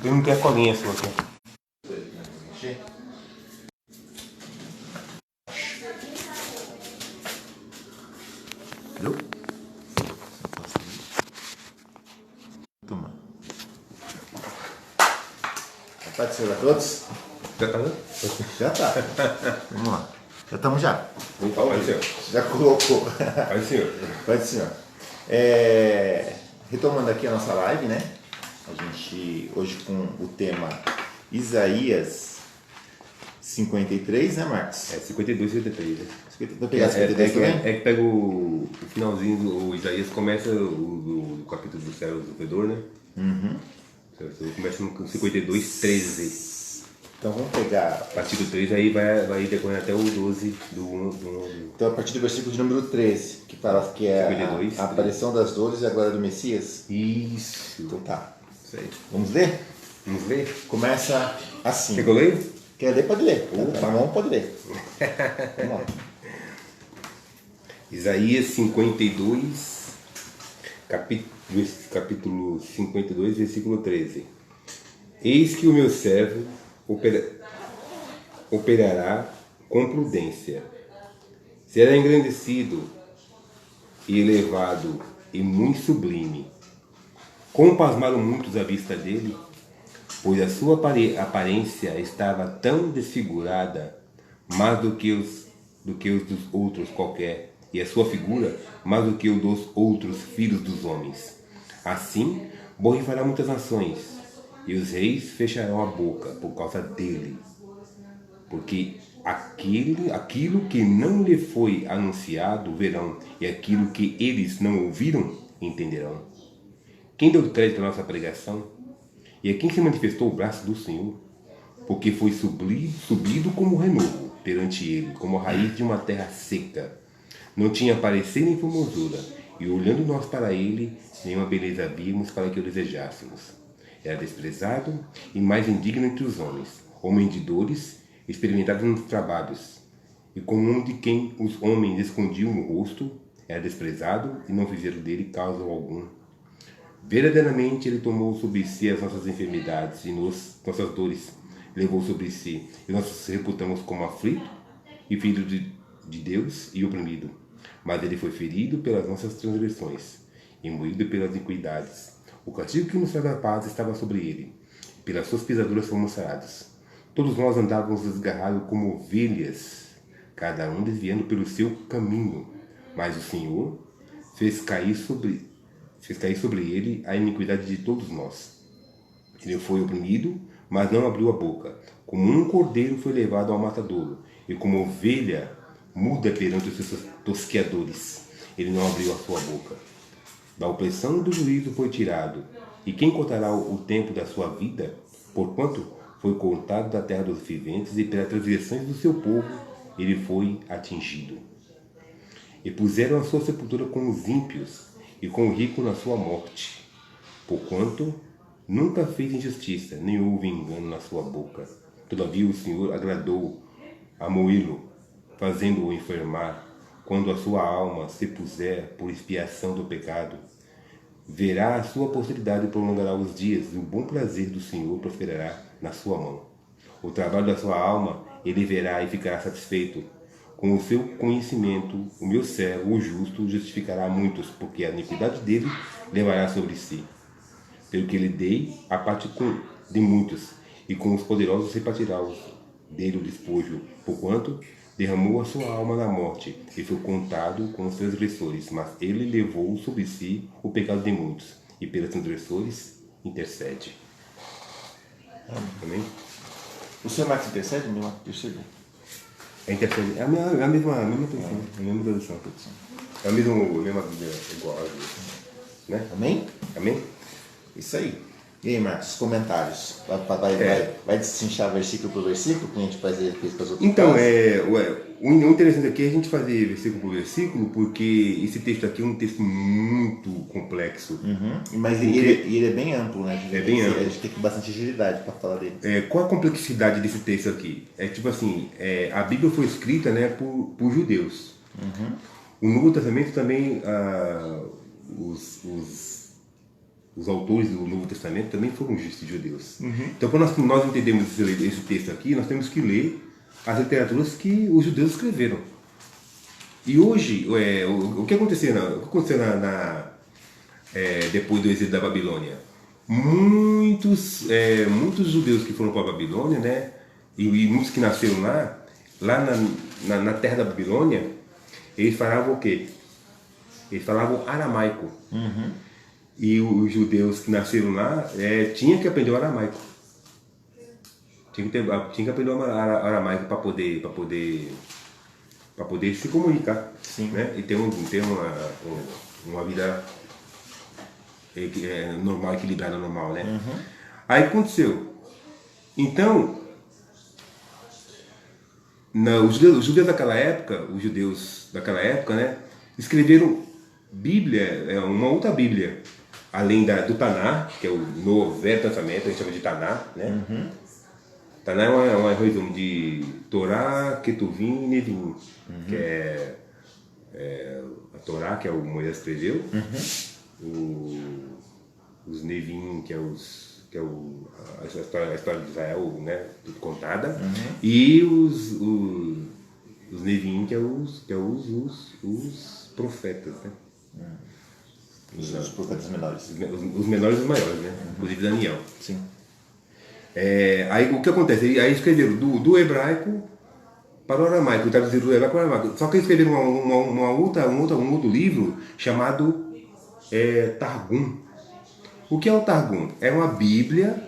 Eu não quero colinha sua aqui. Entendeu? Toma. Pode ser a todos? Já tá, né? Já tá. Vamos lá. Já estamos já. Pode, senhor. Já colocou. Pode, senhor. Pode, senhor. Retomando aqui a nossa live, né? A gente hoje com o tema Isaías 53, né, Marcos? É 52, 53, né? Vou pegar 53 também? É que pega o finalzinho do Isaías, começa do capítulo do céu do fedor, né? Uhum. Você começa no 52, 13. Então vamos pegar. A partir do 3 aí vai decorrendo até o 12 do 1. Então a partir do versículo de número 13, que fala que é 52, a aparição das dores e a glória do Messias. Isso. Então tá. Isso aí. Vamos ler? Vamos ver? Começa assim. Quer que eu leio? Quer ler? Pode ler. Opa. Tá bom? Pode ler. Vamos lá. Isaías 52, capítulo 52, versículo 13. Eis que o meu servo operará com prudência. Será engrandecido e elevado e muito sublime. Como pasmaram muitos à vista dele, pois a sua aparência estava tão desfigurada, mais do que os dos outros qualquer, e a sua figura mais do que o dos outros filhos dos homens. Assim, borrifará muitas nações, e os reis fecharão a boca por causa dele. Porque aquilo que não lhe foi anunciado verão, e aquilo que eles não ouviram entenderão. Quem deu crédito à nossa pregação? E a quem se manifestou o braço do Senhor? Porque foi subido como renovo perante ele, como a raiz de uma terra seca. Não tinha parecer nem formosura, e olhando nós para ele, nenhuma beleza víamos para que o desejássemos. Era desprezado e mais indigno entre os homens, homem de dores, experimentado nos trabalhos, e como um de quem os homens escondiam o rosto, era desprezado e não fizeram dele causa algum. Verdadeiramente ele tomou sobre si as nossas enfermidades e nossas dores levou sobre si, e nós reputamos como aflito e filho de Deus e oprimido. Mas ele foi ferido pelas nossas transgressões e moído pelas iniquidades. O castigo que nos traz a paz estava sobre ele, e pelas suas pisaduras fomos sarados. Todos nós andávamos desgarrados como ovelhas, cada um desviando pelo seu caminho. Mas o Senhor fez cair sobre ele a iniquidade de todos nós. Ele foi oprimido, mas não abriu a boca. Como um cordeiro foi levado ao matadouro, e como ovelha muda perante os seus tosqueadores, ele não abriu a sua boca. Da opressão do juízo foi tirado. E quem contará o tempo da sua vida? Porquanto foi contado da terra dos viventes, e pelas transgressões do seu povo ele foi atingido. E puseram a sua sepultura com os ímpios, e com o rico na sua morte. Porquanto nunca fez injustiça, nem houve engano na sua boca. Todavia o Senhor agradou a moí-lo, fazendo-o enfermar. Quando a sua alma se puser por expiação do pecado, verá a sua posteridade e prolongará os dias, e o bom prazer do Senhor prosperará na sua mão. O trabalho da sua alma ele verá e ficará satisfeito. Com o seu conhecimento, o meu servo, o justo, justificará muitos, porque a iniquidade dele levará sobre si. Pelo que lhe dei a parte de muitos, e com os poderosos repartirá dele o despojo, porquanto derramou a sua alma na morte, e foi contado com os transgressores, mas ele levou sobre si o pecado de muitos, e pelos transgressores intercede. Amém? O senhor Marcos intercede? Meu Marcos intercede? É intercede. É a mesma tradução. A mesma tradução. É a mesma Bíblia igual a Deus. Né? Amém? Amém? Isso aí. E aí, Marcos, comentários? Vai destrinchar versículo por versículo, que a gente fez com as outras Então, classes? o interessante aqui é a gente fazer versículo por versículo, porque esse texto aqui é um texto muito complexo. Uhum. Mas ele é bem amplo, né? É bem amplo. A gente tem que ter bastante agilidade para falar dele. Qual a complexidade desse texto aqui? É tipo assim, a Bíblia foi escrita, né, por judeus. Uhum. O Novo Testamento também, os autores do Novo Testamento também foram judeus. Então, quando nós entendemos esse texto aqui, nós temos que ler as literaturas que os judeus escreveram. E hoje, o que aconteceu, depois do exílio da Babilônia? Muitos judeus que foram para a Babilônia, né, e muitos que nasceram lá na terra da Babilônia, eles falavam o quê? Eles falavam aramaico. E os judeus que nasceram lá tinham que aprender o aramaico. Tinha que aprender o aramaico para poder se comunicar. Sim. Né? E ter uma vida normal, equilibrada, normal, né? Aí aconteceu. Então, os judeus daquela época, né, escreveram Bíblia, uma outra Bíblia, além do Taná, que é o Novo Velho Testamento, a gente chama de Taná, né? Taná é um resumo de Torá, Ketuvim e Nevim, que é a Torá, que é o Moisés escreveu, os Nevim, que é a história de Israel, né, tudo contada, e os Nevim, que é os profetas, né? Os profetas menores. Os menores e os maiores, né? Inclusive Daniel. Sim. Aí o que acontece? Aí escreveram do hebraico para o aramaico, traduziram do hebraico para o aramaico. Só que eles escreveram um outro livro chamado Targum. O que é o Targum? É uma Bíblia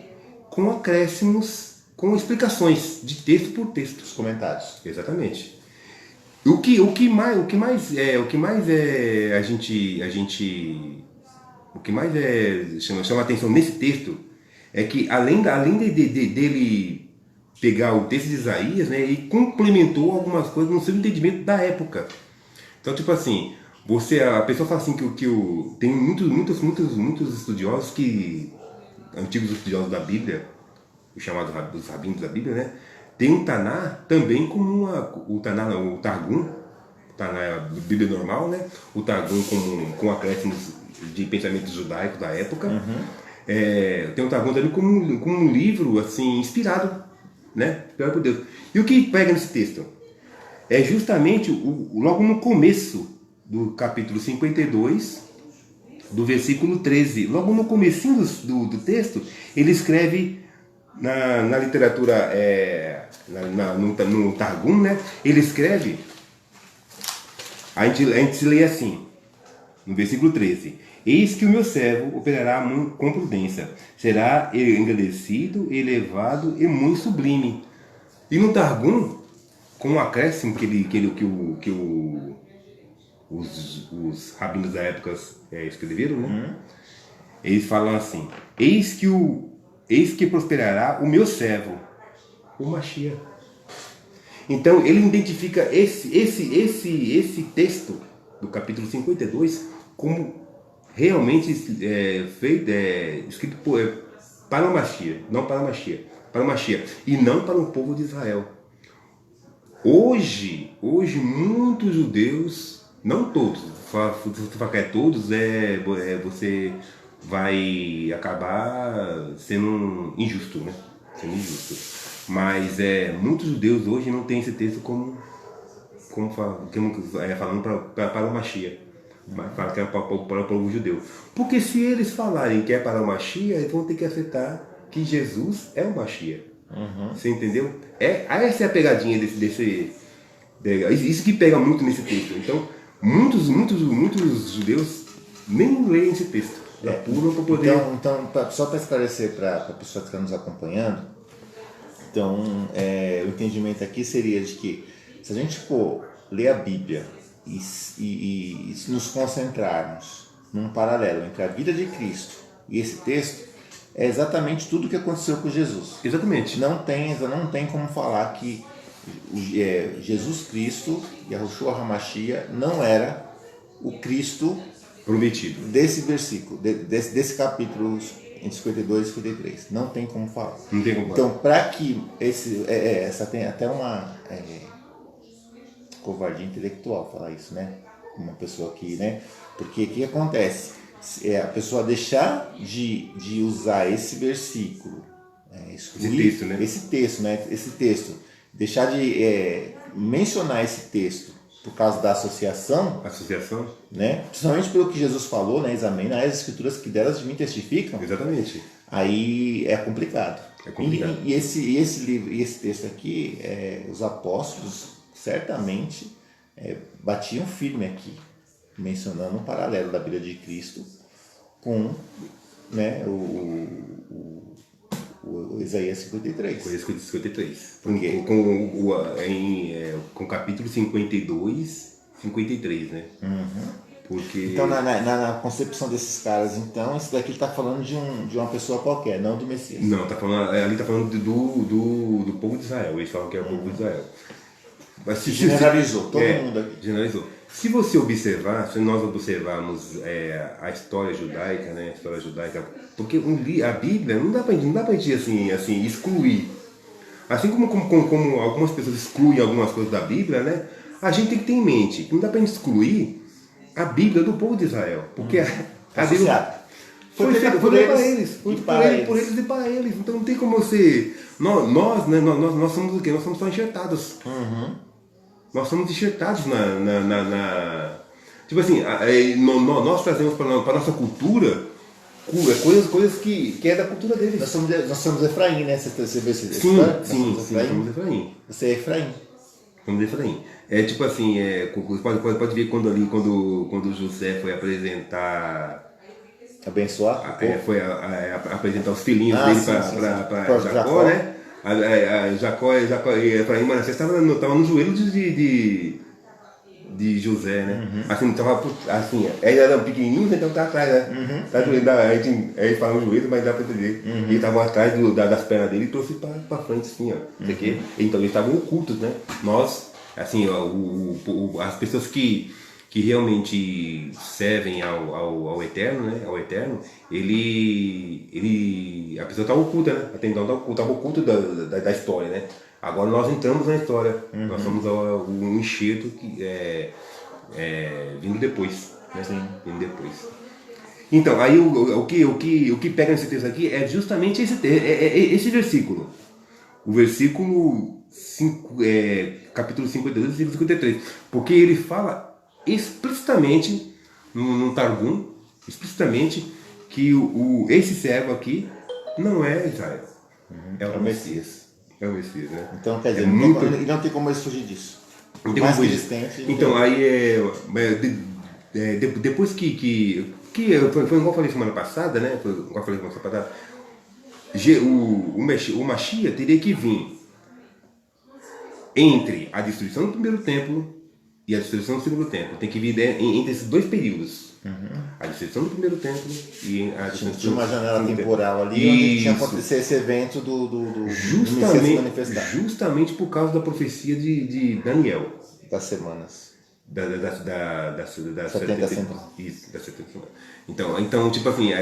com acréscimos, com explicações de texto por texto. Os comentários. Exatamente. O que mais chama a atenção nesse texto é que além dele pegar o texto de Isaías, né, ele complementou algumas coisas no seu entendimento da época. Então, tipo assim, a pessoa fala assim tem muitos estudiosos antigos estudiosos da Bíblia, os chamados os rabinos da Bíblia, né? Tem um Taná também como o Targum. O Taná é a Bíblia normal, né? O Targum com acréscimos de pensamentos judaicos da época. Tem o Targum também como um livro assim, inspirado, né? Inspirado por Deus. E o que pega nesse texto? É justamente logo no começo do capítulo 52, do versículo 13. Logo no comecinho do texto, ele escreve na literatura, no Targum, né? Ele escreve, a gente se lê assim, no versículo 13: Eis que o meu servo operará com prudência, será engrandecido, elevado e muito sublime. E no Targum, com um acréscimo que os rabinos da época escreveram, né? Eles falam assim: Eis que prosperará o meu servo, o Mashiach. Então ele identifica esse texto do capítulo 52 como realmente escrito para o Mashiach, não para o Mashiach, para o Mashiach, e não para o povo de Israel. Hoje muitos judeus, não todos, se você falar que é todos, você vai acabar sendo injusto, né? Sendo injusto. Mas muitos judeus hoje não têm esse texto como falando para o Mashiach. Mas fala que é para o povo judeu. Porque se eles falarem que é para o Mashiach, eles vão ter que aceitar que Jesus é o Mashiach. Você entendeu? Essa é a pegadinha isso que pega muito nesse texto. Então, muitos judeus nem leem esse texto. Pulam para poder... Então, só para esclarecer para a pessoa que está nos acompanhando, então, o entendimento aqui seria de que se a gente ler a Bíblia e nos concentrarmos num paralelo entre a vida de Cristo e esse texto, é exatamente tudo o que aconteceu com Jesus. Exatamente. Não tem como falar que Jesus Cristo, Yahushua HaMashiach, não era o Cristo prometido desse versículo, desse capítulo entre 52 e 53. Não tem como falar. Não tem como falar. Então, para que essa tem até uma covardia intelectual falar isso, né? Uma pessoa aqui, né? Porque o que acontece? a pessoa deixar de usar esse versículo, excluir Esse texto, né? Esse texto, deixar de mencionar esse texto por causa da associação, né? Principalmente pelo que Jesus falou, né? Examina as escrituras que delas de mim testificam. Exatamente. Aí é complicado. É complicado. E esse livro, e esse texto aqui, os apóstolos certamente batiam firme aqui, mencionando um paralelo da vida de Cristo com, né, o Isaías 53. Isaías 53. Porque Com capítulo 52, 53, né? Porque... Então, na concepção desses caras, então, esse daqui está falando de uma pessoa qualquer, não do Messias. Não, ali está falando do povo de Israel. Eles falam que é o povo de Israel. Mas generalizou, todo mundo aqui. Generalizou. Se você observar, se nós observarmos a história judaica, né? A história judaica, porque a Bíblia não dá pra gente assim, excluir. Assim como algumas pessoas excluem algumas coisas da Bíblia, né? A gente tem que ter em mente que não dá pra gente excluir a Bíblia do povo de Israel. Porque a Bíblia foi feita por eles. Foi por eles e para eles. Então não tem como você... Nós somos o quê? Nós somos só enxertados. Nós somos enxertados tipo assim, nós trazemos para a nossa cultura coisas que é da cultura deles. Nós somos Efraim, né? Você vê esse sim, somos Efraim. Você é Efraim. Somos Efraim. Tipo assim, pode ver quando José foi apresentar... Abençoar? Foi apresentar os filhinhos dele para Jacó, né? Jacó e Efraim e Manassés estavam no joelho de José, né? Assim, eles eram pequenininhos, então tá atrás, né? Eles falam o joelho, mas dá para entender. Eles estavam atrás das pernas dele e trouxe para frente, assim, ó. Então eles estavam ocultos, né? Nós, assim, as pessoas que realmente servem ao Eterno, né? Ao Eterno, a pessoa está oculta, né? Até então estava oculta da história, né? Agora nós entramos na história. Nós somos um enxerto que vindo depois, né? Vindo depois. Então, aí o que pega nesse texto aqui é justamente esse versículo. O versículo 5, capítulo 52, versículo 53. Porque ele fala explicitamente no Targum, explicitamente que esse servo aqui não é Israel, é o Messias. É o Messias, né? Então, quer dizer, não tem como eles fugir disso. Não tem como fugir. Então, aí depois que foi igual eu falei semana passada, né? Foi igual eu falei semana passada, o Mashiach teria que vir entre a destruição do primeiro templo e a destruição do segundo templo. Tem que vir entre esses dois períodos. A destruição do primeiro templo e a destruição do segundo templo. Tinha uma janela temporal ali onde tinha acontecido esse evento do Messias se manifestar. Justamente por causa da profecia de Daniel. Das semanas. Das 70 semanas. Isso, das 70 semanas. Então, tipo assim,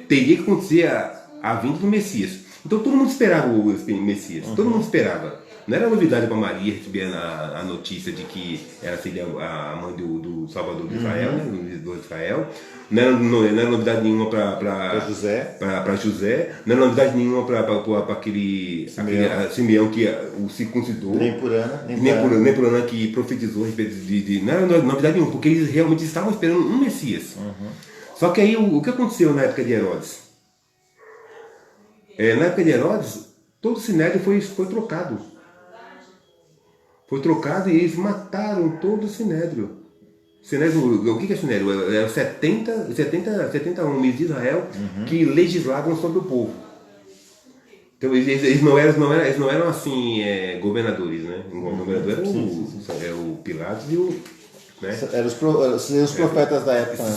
teria que acontecer a vinda do Messias. Então todo mundo esperava o Messias. Todo mundo esperava. Não era novidade para Maria receber a notícia de que ela seria a mãe do Salvador de Israel, né, do Israel. Não era novidade nenhuma para José. Não era novidade nenhuma para aquele Simeão que o circuncidou. Nem por Ana que profetizou a respeito não era novidade nenhuma, porque eles realmente estavam esperando um Messias. Só que aí o que aconteceu na época de Herodes? Na época de Herodes, todo o sinédrio foi trocado. Foi trocado e eles mataram todo o sinédrio. O que é sinédrio? Eram 70 homens de Israel que legislavam sobre o povo. Então eles não eram assim governadores, né? O governador era o Pilatos e o... Né? Eram os profetas da época, né?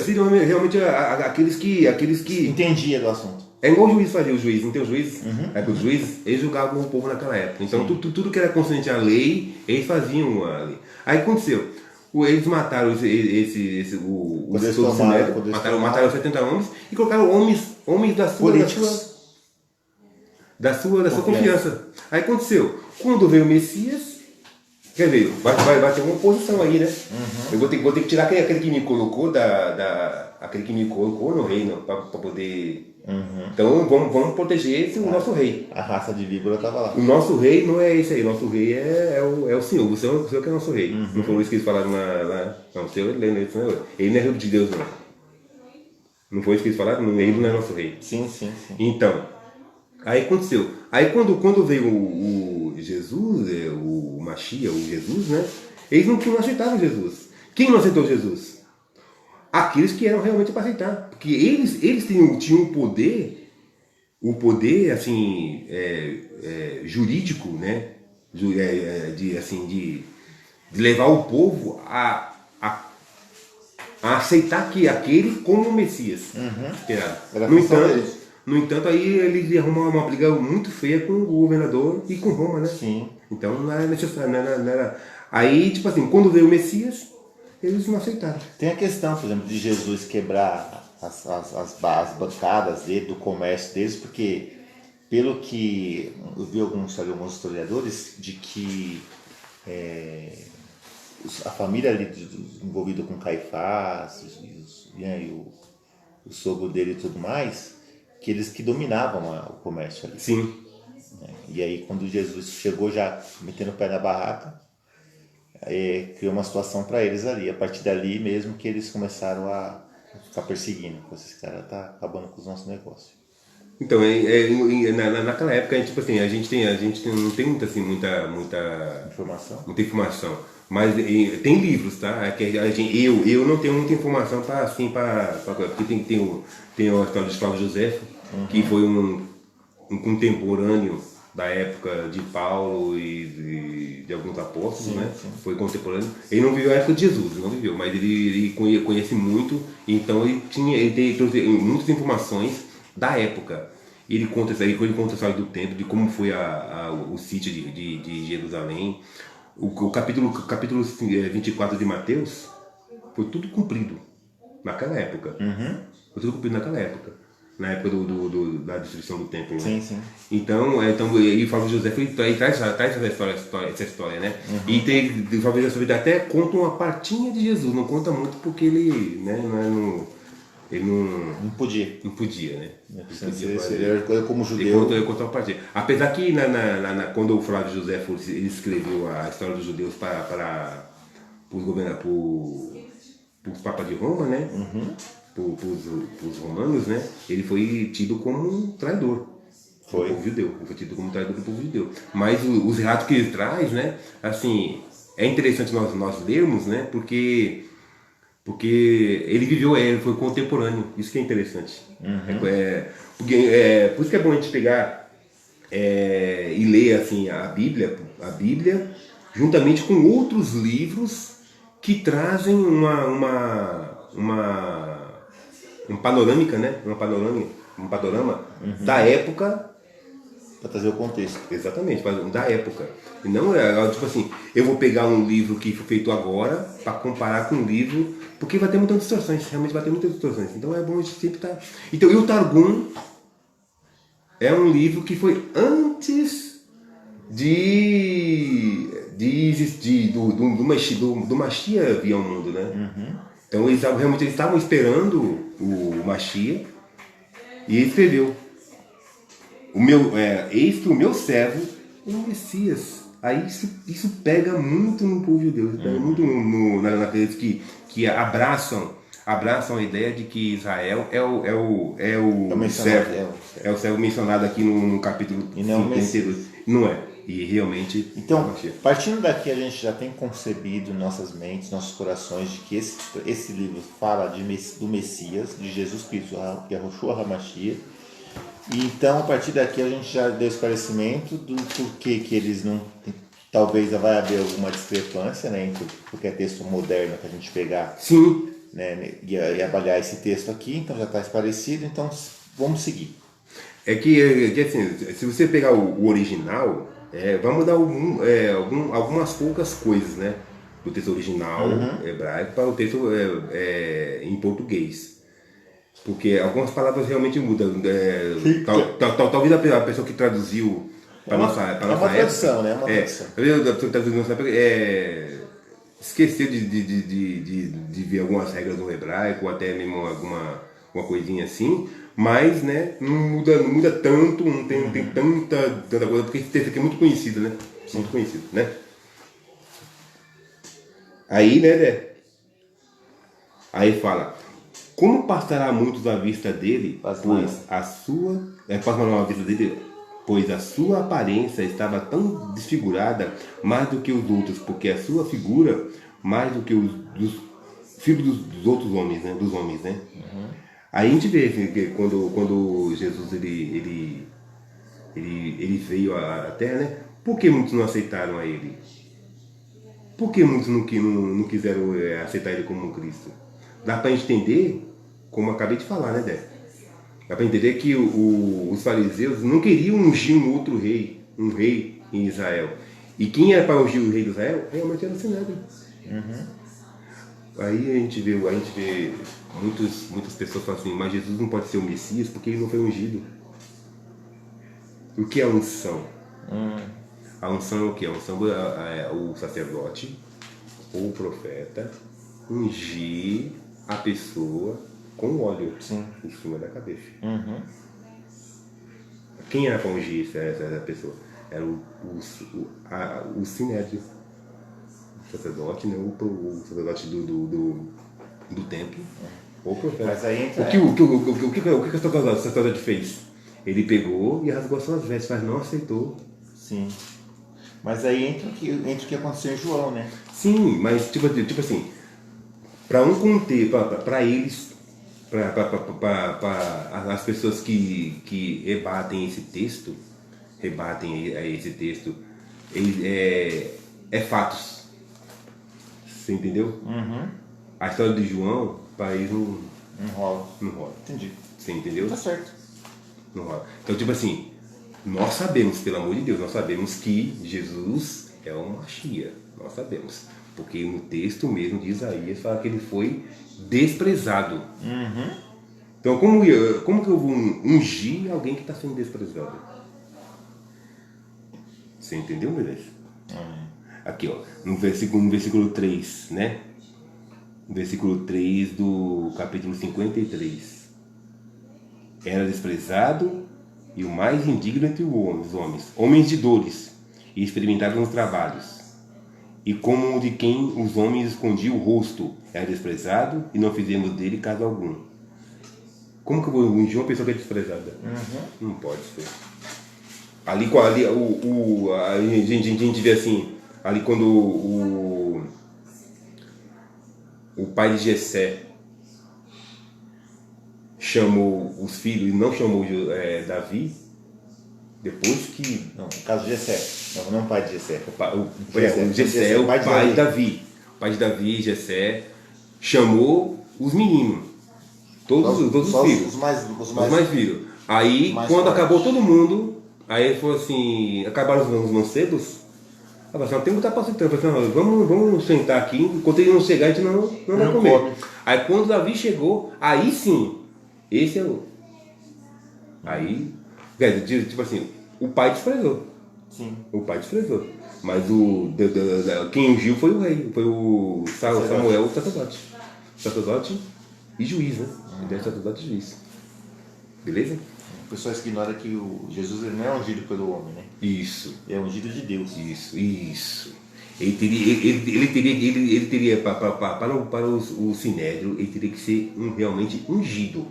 Seriam realmente aqueles que... Entendia do assunto. É igual o juiz fazia, o juiz, não tem o juiz? Os juízes, eles julgavam o povo naquela época. Então tudo que era consciente à lei, eles faziam a lei. Aí aconteceu, eles mataram os mataram 70 homens e colocaram homens da sua confiança. Aí aconteceu, quando veio o Messias, Quer dizer, vai ter uma oposição aí, né? Eu vou ter que tirar aquele que me colocou aquele que me colocou no reino para poder. Então vamos proteger o nosso rei. A raça de víbora estava lá. O nosso rei não é esse aí, o nosso rei é o Senhor. O Senhor que é o nosso rei. Não foi isso que eles falaram lá. Não, o Senhor ele não é rei de Deus, não. Não foi isso que eles falaram? Ele não é nosso rei. Sim. Então, aí aconteceu. Aí quando veio o Jesus, o Mashiach, o Jesus, né? Eles não aceitaram Jesus. Quem não aceitou Jesus? Aqueles que eram realmente para aceitar. Porque eles tinham o poder assim, jurídico, né? De levar o povo a aceitar que aquele como o Messias. Era No entanto, aí eles arrumam uma briga muito feia com o governador e com Roma, né? Sim. Então não era necessário, não era. Aí, tipo assim, quando veio o Messias, eles não aceitaram. Tem a questão, por exemplo, de Jesus quebrar as bancadas dele, do comércio deles, porque, pelo que eu vi alguns historiadores, de que a família ali envolvida com Caifás e o sogro dele e tudo mais, que eles que dominavam o comércio ali. Sim. E aí, quando Jesus chegou já metendo o pé na barraca, criou uma situação para eles ali. A partir dali mesmo que eles começaram a ficar perseguindo. Esse cara tá acabando com os nossos negócios. Então, naquela época, tipo assim, a gente não tem muita informação. Mas tem livros, tá? Eu não tenho muita informação porque tem a história de Flávio José, que foi um contemporâneo da época de Paulo e de alguns apóstolos, né? Sim. Foi contemporâneo. Ele não viveu a época de Jesus, não viveu, mas ele conhece muito, então ele trouxe muitas informações da época. Ele conta a história do templo, de como foi o sítio de Jerusalém. O capítulo 24 de Mateus foi tudo cumprido naquela época. Foi tudo cumprido naquela época. Na época da destruição do templo. Né? Sim. Então e o Flávio José traz essa história, né? E o Flávio José até conta uma partinha de Jesus, não conta muito porque ele, né, ele não podia, né? Ele como judeu. Ele contou uma partinha. Apesar que quando o Flávio José ele escreveu a história dos judeus para os papas de Roma, né? Para os romanos, né? Ele foi tido como um traidor. Foi. Do povo judeu. Ele foi tido como um traidor do povo judeu. Mas os relatos que ele traz, né? Assim, é interessante nós lermos, né? Porque ele viveu, ele foi contemporâneo. Isso que é interessante. Por isso que é bom a gente pegar e ler assim, a Bíblia, juntamente com outros livros que trazem um panorâmica, né? Um panorama da época. Para trazer o contexto. Exatamente, da época. E não tipo assim, eu vou pegar um livro que foi feito agora para comparar com um livro, porque vai ter muitas distorções, realmente vai ter muitas distorções. Então é bom a gente sempre estar. Então, e o Targum é um livro que foi antes de existir, do Mashiach vir ao mundo, né? Então eles estavam esperando o Mashiach e ele escreveu: eis que o meu servo é o Messias. Aí isso pega muito no povo judeu, pega muito naqueles que abraçam a ideia de que Israel é o servo mencionado aqui no capítulo 52. Não é. E realmente. Então, partindo daqui, a gente já tem concebido em nossas mentes, nossos corações, de que esse livro fala do Messias, de Jesus Cristo, que é Yoshua HaMashiach. E então, a partir daqui, a gente já deu esclarecimento do porquê que eles não. Talvez vai haver alguma discrepância, né, entre qualquer texto moderno que a gente pegar. Sim. Né, e avaliar esse texto aqui, então já está esclarecido, então vamos seguir. É que assim, se você pegar o original, vai mudar algumas poucas coisas, né? Do texto original hebraico para o texto em português. Porque algumas palavras realmente mudam. Talvez a pessoa que traduziu É uma tradição, né? É uma tradição. Esquecer de ver algumas regras do hebraico, ou até mesmo uma coisinha assim, mas né, não muda tanto, não tem tanta coisa, porque esse texto aqui é muito conhecido, né? Muito conhecido, né? Aí, né? Aí fala, como passará muitos à vista dele, pois a sua aparência estava tão desfigurada, mais do que os outros, porque a sua figura, mais do que os dos filhos dos outros homens, né? Dos homens, né? Aí a gente vê assim, que quando Jesus ele veio à Terra, né? Por que muitos não aceitaram a ele? Por que muitos não quiseram aceitar ele como um Cristo? Dá para entender, como eu acabei de falar, né, Dé? Dá para entender que os fariseus não queriam ungir um outro rei, um rei em Israel. E quem era para ungir o rei de Israel? Realmente era o Sinédrio. Aí a gente vê muitas pessoas falam assim, mas Jesus não pode ser o Messias porque ele não foi ungido. O que é a unção? A unção é o que? A unção é o sacerdote ou o profeta ungir a pessoa com óleo em cima da cabeça. Quem era para ungir essa pessoa? Era o Sinédrio. O sacerdote, né? O sacerdote do templo. Ou o profeta. Mas aí entra... O que o sacerdote fez? Ele pegou e rasgou suas vestes, mas não aceitou. Sim. Mas aí entra o que aconteceu em João, né? Sim, mas tipo assim, para um contexto, para eles, para as pessoas que rebatem esse texto, é fatos. Você entendeu? A história de João, para eles não rola. Entendi. Você entendeu? Tá certo. Não rola. Então, tipo assim, nós sabemos, pelo amor de Deus, nós sabemos que Jesus é o Machia. Nós sabemos. Porque no texto mesmo de Isaías fala que ele foi desprezado. Então, como que eu vou ungir alguém que está sendo desprezado? Você entendeu, Moisés? Aqui, ó, no versículo 3, né? No versículo 3 do capítulo 53. Era desprezado e o mais indigno entre os homens de dores e experimentados nos trabalhos. E como o de quem os homens escondiam o rosto, era desprezado e não fizemos dele caso algum. Como que eu vou ungir uma pessoa que é desprezada? Não pode ser. A gente vê assim, ali quando o pai de Jessé chamou os filhos e não chamou Davi, depois que... Não, no caso de Jessé. Não é o pai de Jessé. O Jessé é o pai de Davi. O pai de Davi, Jessé, chamou os meninos. Todos os filhos. Os mais filhos. Aí, quando acabou todo mundo, aí ele falou assim, acabaram os mancebos, não tem que estar passando tempo. Vamos sentar aqui, enquanto ele não chegar, a gente não vai comer. Come. Aí quando Davi chegou, aí sim, esse é o... Aí, tipo assim, o pai desprezou. Sim. O pai desprezou. Mas quem ungiu foi o rei, foi o Samuel, o sacerdote. Sacerdote e juiz, né? Ele é sacerdote e juiz. Beleza? O pessoal ignora que o Jesus ele não é ungido pelo homem, né? Isso. É ungido de Deus. Isso. Ele teria para o Sinédrio, ele teria que ser realmente ungido.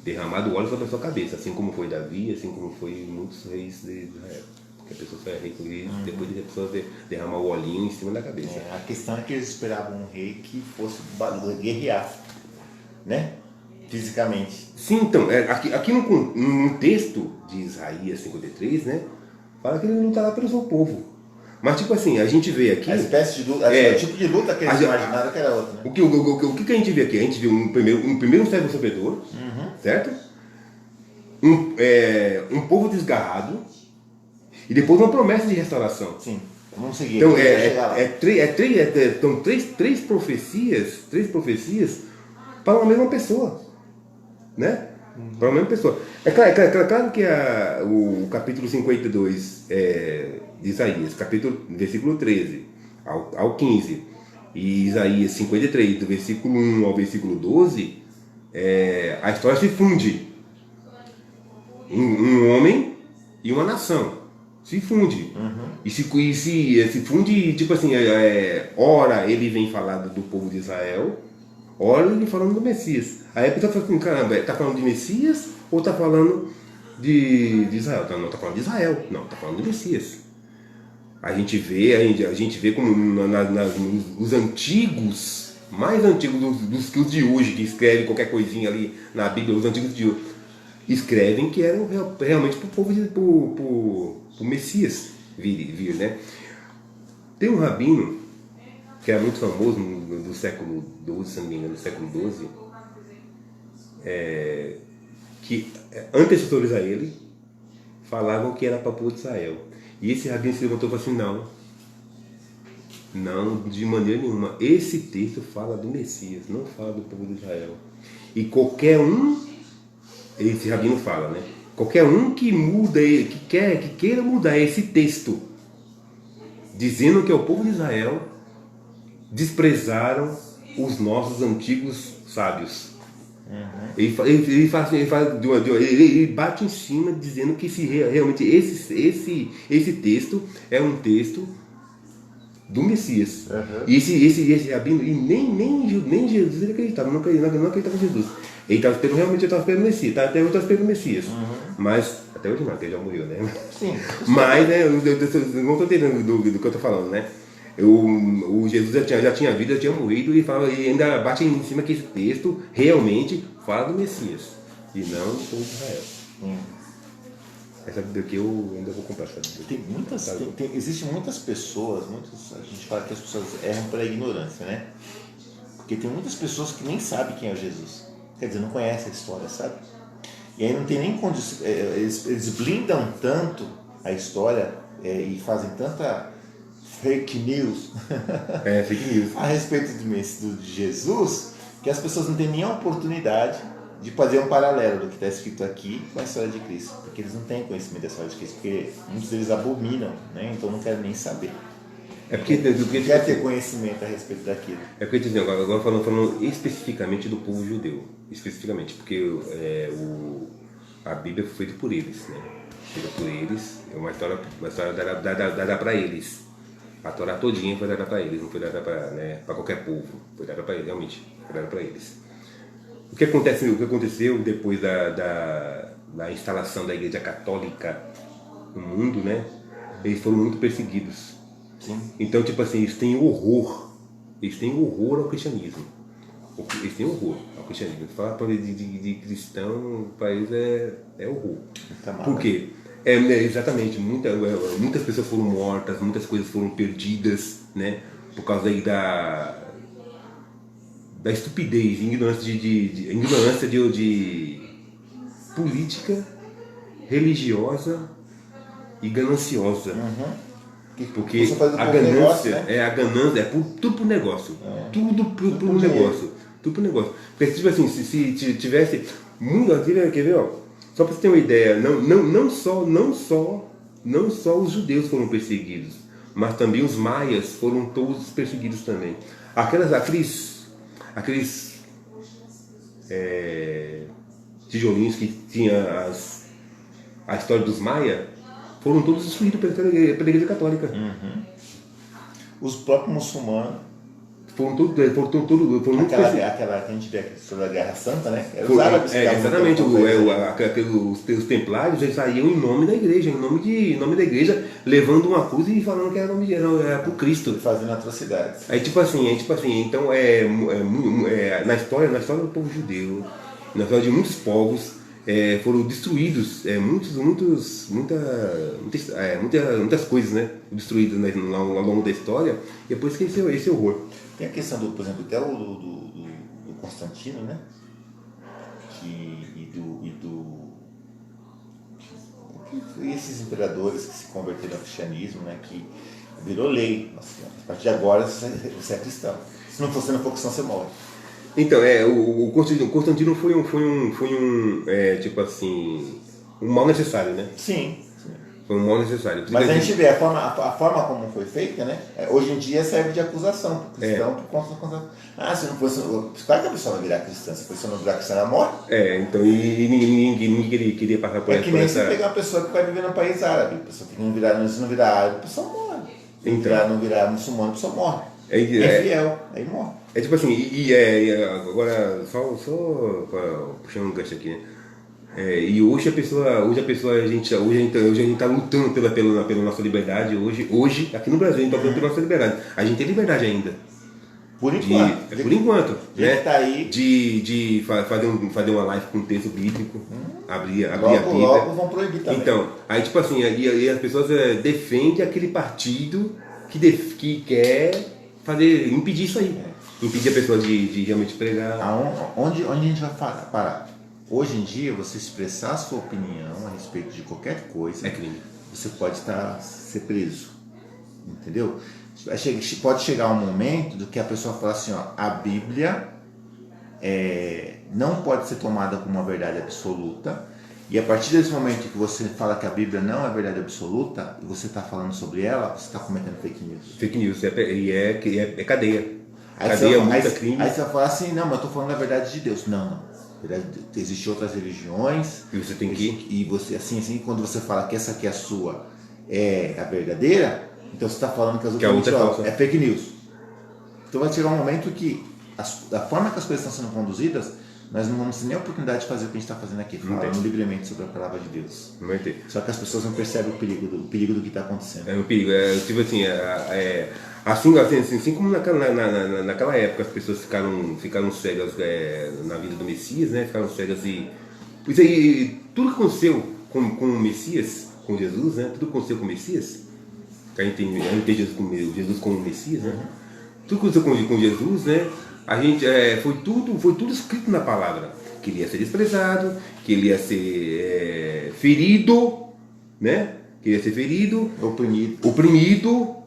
Derramado óleo sobre a sua cabeça, assim como foi Davi, assim como foi muitos reis de Israel. Porque a pessoa só é rei depois de a pessoa derramar o olhinho em cima da cabeça. A questão é que eles esperavam um rei que fosse guerrear, né? Fisicamente. Sim, então, aqui no texto de Isaías 53, né? Fala que ele lutará pelo seu povo. Mas tipo assim, a gente vê aqui... A espécie de luta, o tipo de luta que eles imaginaram que era outra, né? O que a gente vê aqui? A gente vê primeiro um servo sofredor, certo? Um povo desgarrado e depois uma promessa de restauração. Sim, vamos seguir. Então, três profecias para uma mesma pessoa, né? Para a mesma pessoa. Claro que o capítulo 52 de Isaías, versículo 13 ao 15, e Isaías 53, do versículo 1 ao versículo 12, a história se funde. Um homem e uma nação. Se funde. E se funde, tipo assim, ora ele vem falar do povo de Israel, ora ele falando do Messias. Aí a pessoa fala assim, caramba, tá falando de Messias ou tá falando de Israel? Não, tá falando de Israel. Não, tá falando de Messias. A gente vê como os antigos, mais antigos dos que os de hoje, que escrevem qualquer coisinha ali na Bíblia, os antigos de hoje, escrevem que eram realmente para o povo, pro Messias vir, né? Tem um rabino que era muito famoso do século XII, se não me engano, do século XII, que antecessores a ele falavam que era para o povo de Israel. E esse rabino se levantou e falou assim, não, de maneira nenhuma. Esse texto fala do Messias, não fala do povo de Israel. E qualquer um, esse rabino fala, né? Qualquer um que muda, que queira mudar esse texto, dizendo que é o povo de Israel, desprezaram os nossos antigos sábios. Ele bate em cima dizendo que realmente esse texto é um texto do Messias. E esse rabino, e nem Jesus ele acreditava, não acreditava em Jesus. Ele estava esperando, realmente ele estava esperando o Messias, até hoje estava esperando o Messias. Mas, até hoje não, porque ele já morreu, né? Sim. Mas, né, não estou entendendo do que eu estou falando, né? O Jesus já tinha vida, já tinha morrido e ainda bate em cima que esse texto realmente fala do Messias e não do povo de Israel. Essa Bíblia aqui eu ainda vou comprar. Existem muitas pessoas, a gente fala que as pessoas erram pela ignorância, né? Porque tem muitas pessoas que nem sabem quem é Jesus. Quer dizer, não conhecem a história, sabe? E aí não tem nem condição. Eles blindam tanto a história e fazem tanta fake news, fake news a respeito de Jesus, que as pessoas não têm nem a oportunidade de fazer um paralelo do que está escrito aqui com a história de Cristo, porque eles não têm conhecimento da história de Cristo, porque muitos deles abominam, né? Então não querem nem saber. Porque quer ter conhecimento a respeito daquilo. Porque agora falando especificamente do povo judeu, especificamente, porque a Bíblia foi feita por eles, né? Feita por eles, é uma história dada para eles. A Torá todinha foi dada para eles, não foi dada para qualquer povo, foi dada para eles, realmente, foi dada para eles. O que aconteceu depois da instalação da Igreja Católica no mundo, né? Eles foram muito perseguidos. Sim. Então, tipo assim, eles têm horror ao cristianismo. Eles têm horror ao cristianismo. Falar para eles de cristão, para eles é horror. Por quê? Exatamente, muitas pessoas foram mortas, muitas coisas foram perdidas, né? Por causa aí da estupidez, ignorância de política, religiosa e gananciosa. Porque a ganância, né? A ganância tudo pro negócio. Tudo pro negócio. Tudo pro negócio. Porque tipo assim, se tivesse muito, quer ver, ó? Só para você ter uma ideia, não só os judeus foram perseguidos, mas também os maias foram todos perseguidos também. Aqueles tijolinhos que tinha a história dos maias foram todos destruídos pela Igreja Católica. Os próprios muçulmanos foram muito perseguidos. Aquela que a gente vê sobre a Guerra Santa, né? Os árabes exatamente, os templários já saíam em nome da igreja, em nome da igreja, levando uma cruz e falando que era por Cristo. Fazendo atrocidades. Aí tipo assim, então na história do povo judeu, na história de muitos povos, foram destruídos muitas coisas, né? Destruídas, né, ao longo da história, e depois que esse horror. Tem a questão por exemplo, até do Constantino, né? E esses imperadores que se converteram ao cristianismo, né? Que virou lei. Assim, a partir de agora você é cristão. Se não for cristão, você morre. Então, o Constantino tipo assim, um mal necessário, né? Sim. Foi um mal necessário. Mas a gente vê a forma como foi feita, né? Hoje em dia serve de acusação para o cristão por conta da. Se não fosse. Claro que a pessoa não virar cristã, se a pessoa não virar cristã, ela morre. Então, e ninguém queria passar por essa. É que nem se pegar uma pessoa que vai viver no país árabe. A pessoa que se não virar árabe, a pessoa morre. Se não virar muçulmano, a pessoa morre. É fiel, aí morre. Tipo assim, agora, só puxando um gancho aqui, né? E hoje a gente tá lutando pela nossa liberdade. Hoje, aqui no Brasil, a gente tá lutando pela nossa liberdade. A gente tem liberdade ainda. Por enquanto. Por enquanto, né? Tá aí. De fazer uma live com texto bíblico, abrir a Bíblia. Logo vão proibir também. Então, aí tipo assim, aí as pessoas defendem aquele partido que quer impedir isso aí. Impedir a pessoa de realmente pregar. Onde a gente vai parar? Hoje em dia, você expressar a sua opinião a respeito de qualquer coisa é crime. Você pode ser preso. Entendeu? Pode chegar um momento do que a pessoa fala assim, ó, a Bíblia não pode ser tomada como uma verdade absoluta. E a partir desse momento que você fala que a Bíblia não é verdade absoluta, e você está falando sobre ela, você está cometendo fake news. Fake news, é cadeia. Cadeia, multa, crime. Aí você vai falar assim, não, mas eu estou falando a verdade de Deus. Não. Existem outras religiões. E você tem que... E você, assim, quando você fala que essa aqui é a sua, é a verdadeira, então você está falando que as outras é fake news. Então vai chegar um momento que, da forma que as coisas estão sendo conduzidas, nós não vamos ter nem a oportunidade de fazer o que a gente está fazendo aqui, falando livremente sobre a palavra de Deus. Não vai ter. Só que as pessoas não percebem o perigo do que está acontecendo. É um perigo. Tipo assim como naquela época as pessoas ficaram cegas na vida do Messias, né? Ficaram cegas e... Pois aí, tudo que aconteceu com o Messias, com Jesus, né? Tudo que aconteceu com o Messias, que a gente tem Jesus como Messias, né? Tudo que aconteceu com Jesus, né? A gente, foi tudo escrito na palavra. Que ele ia ser desprezado, que ele ia ser ferido, né? Que ele ia ser ferido, oprimido,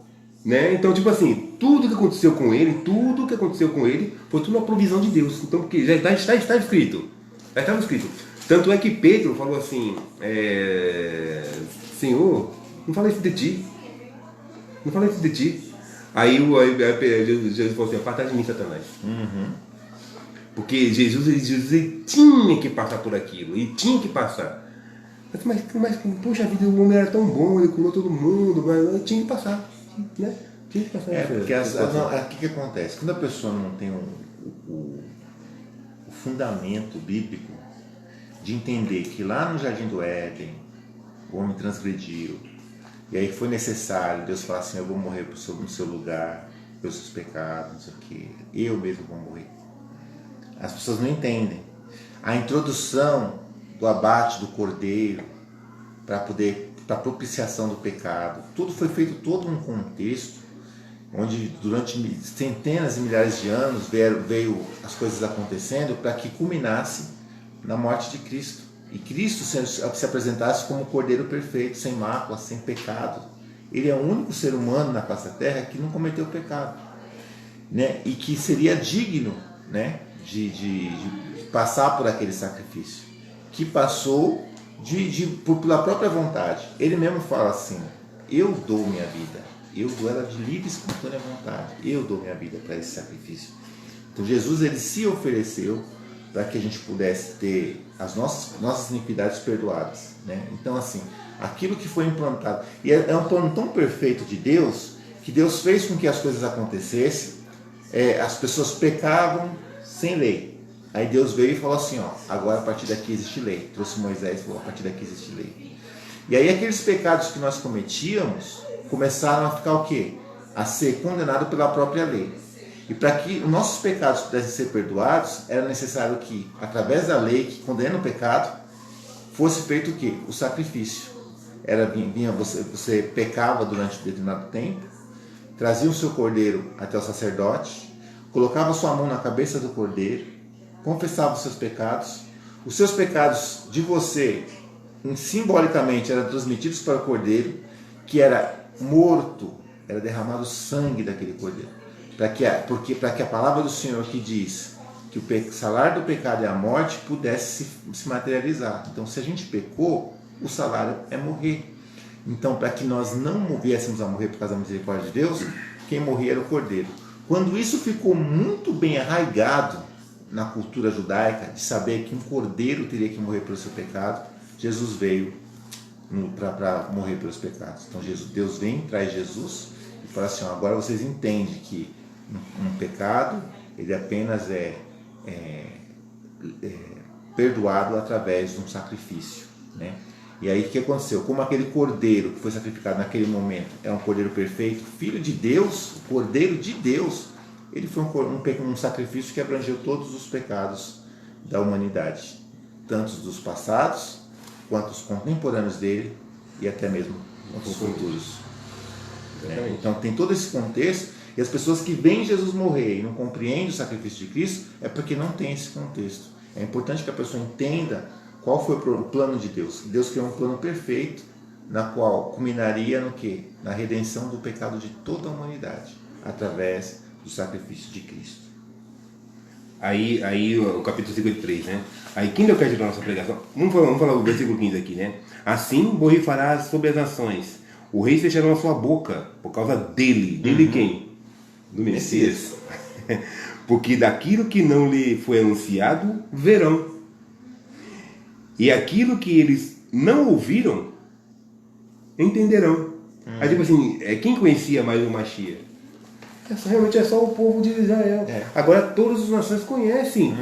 né? Então, tipo assim, tudo que aconteceu com ele foi tudo uma provisão de Deus. Então, porque já está escrito. Já estava escrito. Tanto é que Pedro falou assim, Senhor, não fala isso de ti. Não fala isso de ti. Aí Jesus falou assim, aparta de mim, Satanás. Porque Jesus ele tinha que passar por aquilo. Ele tinha que passar. Mas poxa vida, o homem era tão bom, ele curou todo mundo, mas ele tinha que passar. Né? Tinha que passar. Porque o que acontece? Quando a pessoa não tem o fundamento bíblico de entender que lá no Jardim do Éden o homem transgrediu, e aí foi necessário Deus falar assim, eu vou morrer no seu lugar, pelos seus pecados, não sei o que, eu mesmo vou morrer. As pessoas não entendem. A introdução do abate do cordeiro para a propiciação do pecado, tudo foi feito todo um contexto onde durante centenas e milhares de anos veio as coisas acontecendo para que culminasse na morte de Cristo. E Cristo se apresentasse como o Cordeiro perfeito, sem mácula, sem pecado. Ele é o único ser humano na face da terra que não cometeu pecado, né? E que seria digno, né, de passar por aquele sacrifício. Que passou pela própria vontade. Ele mesmo fala assim, eu dou minha vida. Eu dou ela de livre e espontânea vontade. Eu dou minha vida para esse sacrifício. Então Jesus ele se ofereceu para que a gente pudesse ter as nossas iniquidades perdoadas, né? Então assim, aquilo que foi implantado, e é um plano tão perfeito de Deus, que Deus fez com que as coisas acontecessem, as pessoas pecavam sem lei, aí Deus veio e falou assim, ó, agora a partir daqui existe lei, trouxe Moisés e falou, a partir daqui existe lei, e aí aqueles pecados que nós cometíamos, começaram a ficar o quê? A ser condenados pela própria lei. E para que os nossos pecados pudessem ser perdoados, era necessário que, através da lei que condena o pecado, fosse feito o quê? O sacrifício. Você pecava durante um determinado tempo, trazia o seu cordeiro até o sacerdote, colocava sua mão na cabeça do cordeiro, confessava os seus pecados de você, simbolicamente, eram transmitidos para o cordeiro, que era morto, era derramado sangue daquele cordeiro. Para que a palavra do Senhor que diz que o salário do pecado é a morte pudesse se materializar. Então, se a gente pecou, o salário é morrer. Então, para que nós não viéssemos a morrer por causa da misericórdia de Deus, quem morria era o cordeiro. Quando isso ficou muito bem arraigado na cultura judaica, de saber que um cordeiro teria que morrer pelo seu pecado, Jesus veio para morrer pelos pecados. Então, Deus vem, traz Jesus e fala assim, agora vocês entendem que um pecado, ele apenas é perdoado através de um sacrifício, né? E aí o que aconteceu? Como aquele cordeiro que foi sacrificado naquele momento é um cordeiro perfeito, filho de Deus, o cordeiro de Deus, ele foi um sacrifício que abrangeu todos os pecados da humanidade, tanto dos passados, quanto os contemporâneos dele e até mesmo os futuros. Então tem todo esse contexto, e as pessoas que veem Jesus morrer e não compreendem o sacrifício de Cristo é porque não tem esse contexto. É importante que a pessoa entenda qual foi o plano de Deus. Deus criou um plano perfeito, na qual culminaria no quê? Na redenção do pecado de toda a humanidade, através do sacrifício de Cristo. Aí o capítulo 53, né? Aí quem deu crédito da nossa pregação? Vamos falar o versículo 15 aqui, né? Assim borrifarás sobre as nações, o rei fechará a sua boca por causa dele. Dele quem? Do Messias. Porque daquilo que não lhe foi anunciado, verão. E aquilo que eles não ouviram, entenderão. Aí tipo assim, quem conhecia mais o Mashiach? Realmente é só o povo de Israel. Agora todas as nações conhecem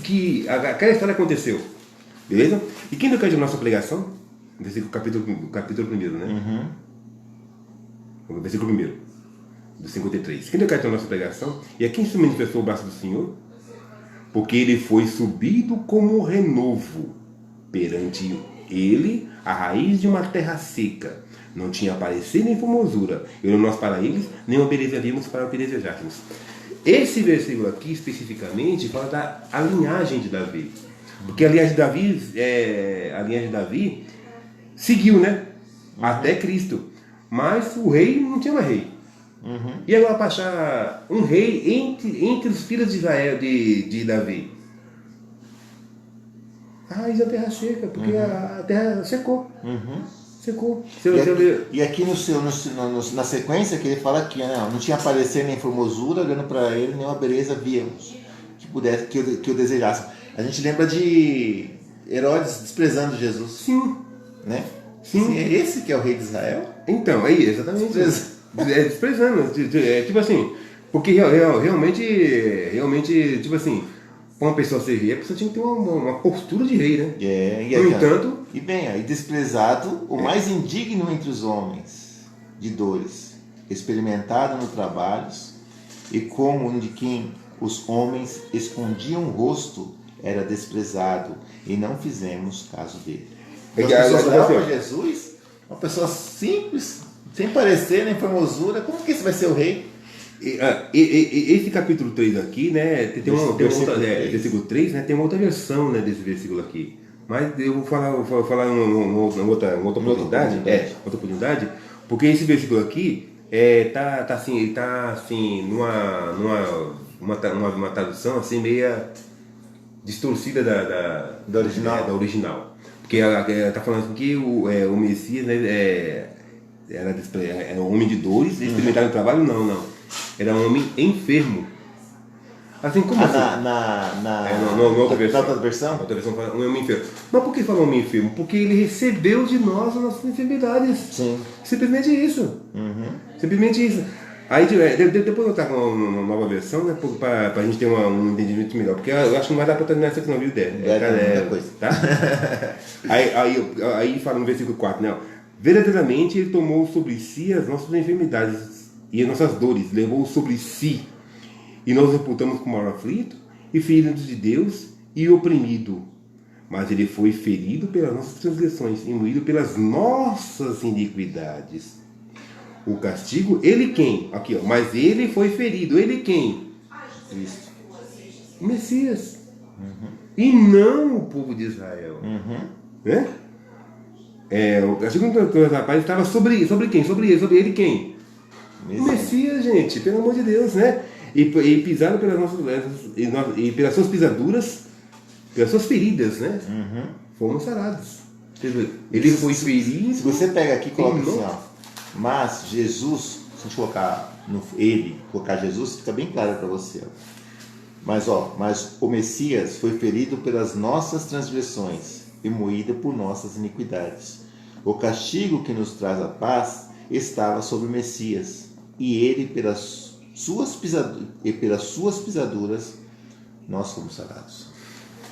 que aquela história aconteceu. Beleza? E quem deu crédito da nossa pregação? Capítulo 1, né? O versículo 1, do 53. Quem deu crédito da nossa pregação? E a quem se manifestou o braço do Senhor? Porque ele foi subido como renovo perante ele, a raiz de uma terra seca. Não tinha parecer nem formosura. E nós para eles, nem obedeceríamos para o que desejássemos. Esse versículo aqui, especificamente, fala da linhagem de Davi. Porque a linhagem de Davi seguiu, né? Até Cristo. Mas o rei não tinha mais rei. E agora para achar um rei entre os filhos de Israel, de Davi. A raiz da terra seca, porque a terra secou. Secou. E aqui na sequência que ele fala aqui, né? Não tinha parecer nem formosura, olhando para ele, nem uma beleza víamos que o desejassem. A gente lembra de Herodes desprezando Jesus. Sim. Né? Sim. É esse que é o rei de Israel? Então, é exatamente. Desprezando. Tipo assim, porque realmente, tipo assim, para uma pessoa ser rei, a pessoa tinha que ter uma postura de rei, né? No entanto... E bem, aí desprezado, o mais indigno entre os homens, de dores, experimentado no trabalhos, e como um de quem os homens escondiam o rosto, era desprezado, e não fizemos caso dele. As pessoas olhavam para Jesus, uma pessoa simples, sem parecer nem formosura, como que esse vai ser o rei? Esse capítulo 3 aqui, né, tem uma outra, versículo 3, né, tem uma outra versão, né, desse versículo aqui. Mas eu vou falar uma outra oportunidade, porque esse versículo aqui tá assim numa tradução assim meia distorcida da original. Porque ela tá falando assim que o Messias, né, era um homem de dores, experimentado no trabalho, não. Era um homem enfermo. Assim como assim? Na outra versão? Na outra versão fala um homem enfermo. Mas por que fala um homem enfermo? Porque ele recebeu de nós as nossas enfermidades. Sim. Simplesmente isso. Simplesmente isso. Aí depois eu trago uma nova versão, né, para a gente ter um entendimento melhor. Porque eu acho que não vai dar para terminar essa aqui não, viu, Dé? Muita coisa. Tá? aí fala no versículo 4, né? Verdadeiramente ele tomou sobre si as nossas enfermidades e as nossas dores, levou sobre si. E nós reputamos como aflito e ferido de Deus e oprimido. Mas ele foi ferido pelas nossas transgressões e moído pelas nossas iniquidades. O castigo, ele quem? Aqui, ó. Mas ele foi ferido. Ele quem? Cristo. O Messias. E não o povo de Israel. Né? O castigo do rapaz estava sobre quem? Sobre ele quem? O Messias, gente, pelo amor de Deus, né? e pisaram pelas nossas e pelas suas pisaduras, pelas suas feridas, né? Fomos sarados. Ele foi ferido. Se você pega aqui e coloca assim, ó, mas Jesus, se a gente colocar colocar Jesus, fica bem claro para você. Ó. Mas o Messias foi ferido pelas nossas transgressões e moído por nossas iniquidades. O castigo que nos traz a paz estava sobre o Messias, e ele, pelas suas pisaduras, nós fomos sarados.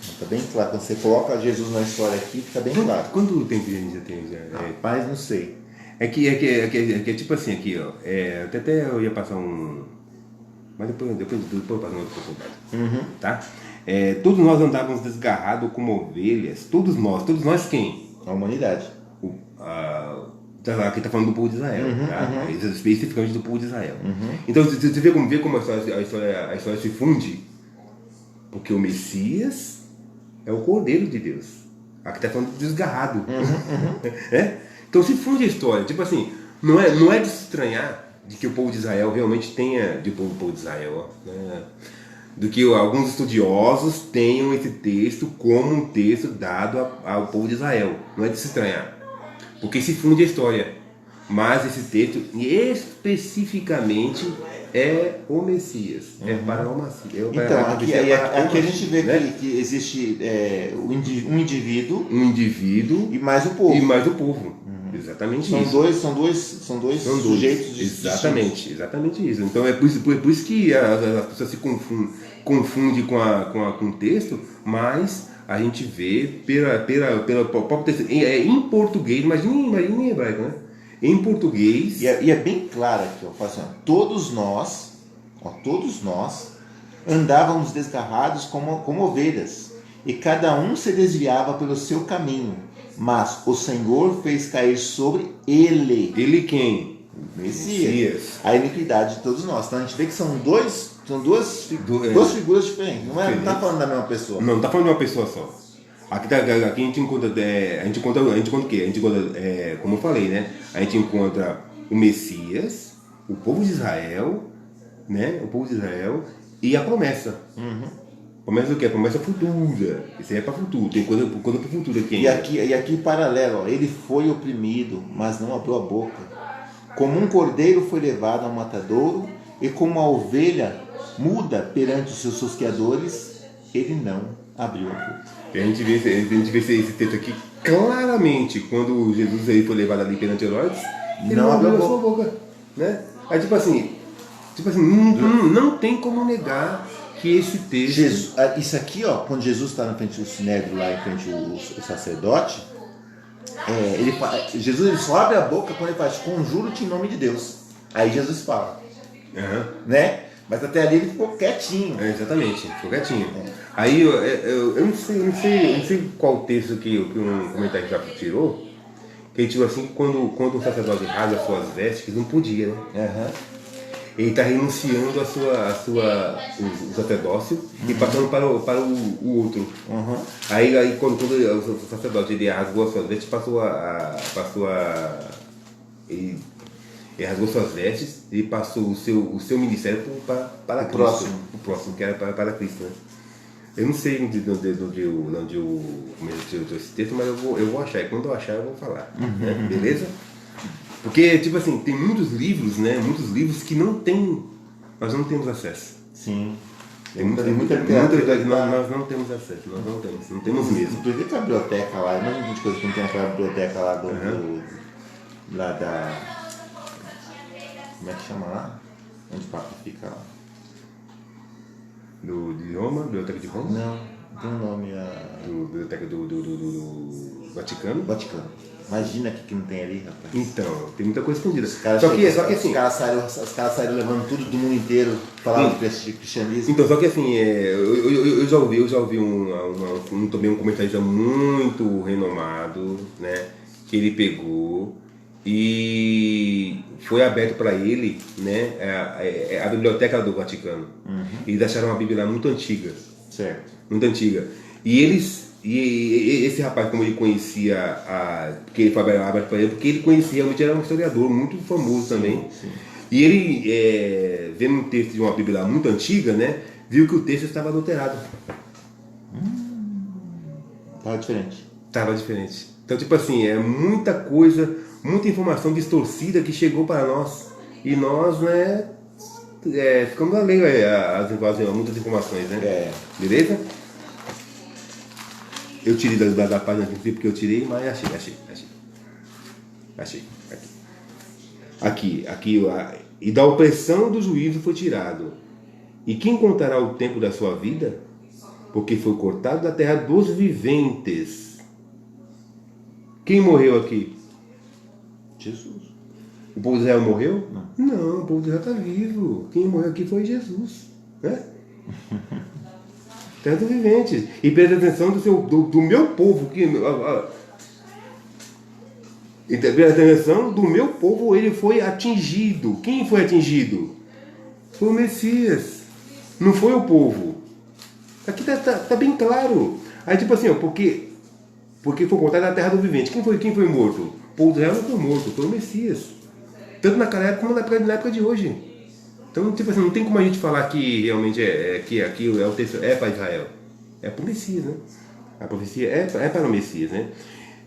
Está bem claro. Quando você coloca Jesus na história aqui, fica bem claro. Quanto tempo a gente já tem? Rapaz, não sei. É que tipo assim, aqui, ó. Até eu ia passar um. Mas depois eu passo uma outra oportunidade. Tá? Todos nós andávamos desgarrados como ovelhas. Todos nós quem? A humanidade. Aqui está falando do povo de Israel, tá? Especificamente do povo de Israel. Então você vê como a história se funde, porque o Messias é o Cordeiro de Deus. Aqui está falando do desgarrado. Então se funde a história. Tipo assim, não é de se estranhar de que o povo de Israel realmente tenha, o povo de Israel, né? Do que alguns estudiosos tenham esse texto como um texto dado ao povo de Israel. Não é de se estranhar. Porque se funde a história. Mas esse texto especificamente é o Messias. É para o Messias. Então, aqui a gente vê, né? que existe um indivíduo. Um indivíduo. E mais o povo. Exatamente são isso. São dois sujeitos. Exatamente isso. Então é por isso que as pessoas se confundem com o texto, mas a gente vê pela próprio texto. Em português, imagina em hebraico, né? Em português. E é bem claro aqui, ó, assim, todos nós andávamos desgarrados como ovelhas, e cada um se desviava pelo seu caminho, mas o Senhor fez cair sobre ele. Ele quem? O Messias. A iniquidade de todos nós. Então a gente vê que são duas figuras diferentes. Não está falando da mesma pessoa. Não está falando de uma pessoa só. Aqui a gente encontra o quê? A gente encontra, como eu falei, né? A gente encontra o Messias, o povo de Israel, né? O povo de Israel e a promessa. Promessa do quê? A promessa futura. Isso aí é para futuro. Tem coisa para o futuro aqui. E aqui paralelo, ó, ele foi oprimido, mas não abriu a boca. Como um cordeiro foi levado ao matadouro, e como uma ovelha muda perante os seus tosqueadores, ele não abriu a boca. A gente vê esse texto aqui claramente quando Jesus foi levado ali perante Herodes, ele não abriu a sua boca, né? Aí tipo assim, não tem como negar que esse texto... isso aqui, ó, quando Jesus está na frente do Sinédrio, lá em frente ao sacerdote, Jesus ele só abre a boca quando ele faz conjuro-te em nome de Deus. Aí Jesus fala, né? Mas até ali ele ficou quietinho. Exatamente, ficou quietinho. Aí eu não sei qual texto que um comentarista ficou, que ele tirou assim, quando o sacerdote rasga as suas vestes, não podia, né? Ele está renunciando o sacerdócio e passando para o outro. Aí quando o sacerdote ele rasgou as suas vestes, ele rasgou suas vestes e passou o seu ministério para Cristo. O próximo, que era para Cristo, né? Eu não sei onde eu tirou esse texto, mas eu vou achar. E quando eu achar, eu vou falar. Né? Beleza? Porque, tipo assim, tem muitos livros, né? Muitos livros que nós não temos acesso. Sim. Tem muita literatura. Nós não temos acesso, não temos mesmo. Inclusive tem a biblioteca lá, imagina a gente coisa que não tem aquela biblioteca lá lá da... Como é que chama lá? Onde o Papa fica lá? De Roma? Biblioteca de Roma? Não, tem um nome. Biblioteca do Vaticano? Vaticano. Imagina o que não tem ali, rapaz. Então, tem muita coisa escondida. Só que assim, os caras saíram levando tudo do mundo inteiro, falando de cristianismo. Então, só que assim, eu já ouvi também um comentarista muito renomado, né? Que ele pegou e foi aberto para ele, né, a biblioteca do Vaticano. Eles acharam uma Bíblia muito antiga. Certo. Muito antiga. E esse rapaz, como ele conhecia, porque ele foi aberto para ele, porque ele conhecia, realmente era um historiador muito famoso também. Sim. E ele, vendo um texto de uma Bíblia muito antiga, né, viu que o texto estava adulterado. Tá diferente. Estava diferente. Então, tipo assim, é muita coisa, muita informação distorcida que chegou para nós. E nós, né, ficamos além muitas informações, né? Beleza? Eu tirei da página aqui porque eu tirei, mas achei. Aqui. E da opressão do juízo foi tirado. E quem contará o tempo da sua vida? Porque foi cortado da terra dos viventes. Quem morreu aqui? Jesus. O povo de Israel morreu? Não. O povo de Israel está vivo. Quem morreu aqui foi Jesus. Né? Terra dos viventes. E presta atenção do meu povo. E presta atenção do meu povo, ele foi atingido. Quem foi atingido? Foi o Messias. Não foi o povo. Aqui tá bem claro. Aí tipo assim, porque foi cortado da terra do vivente. Quem foi morto? O povo de Israel não foi morto, foi o Messias. Tanto naquela época como na época de hoje. Então, tipo assim, não tem como a gente falar que realmente que aquilo o texto para Israel. É para o Messias, né? A profecia é para o Messias, né?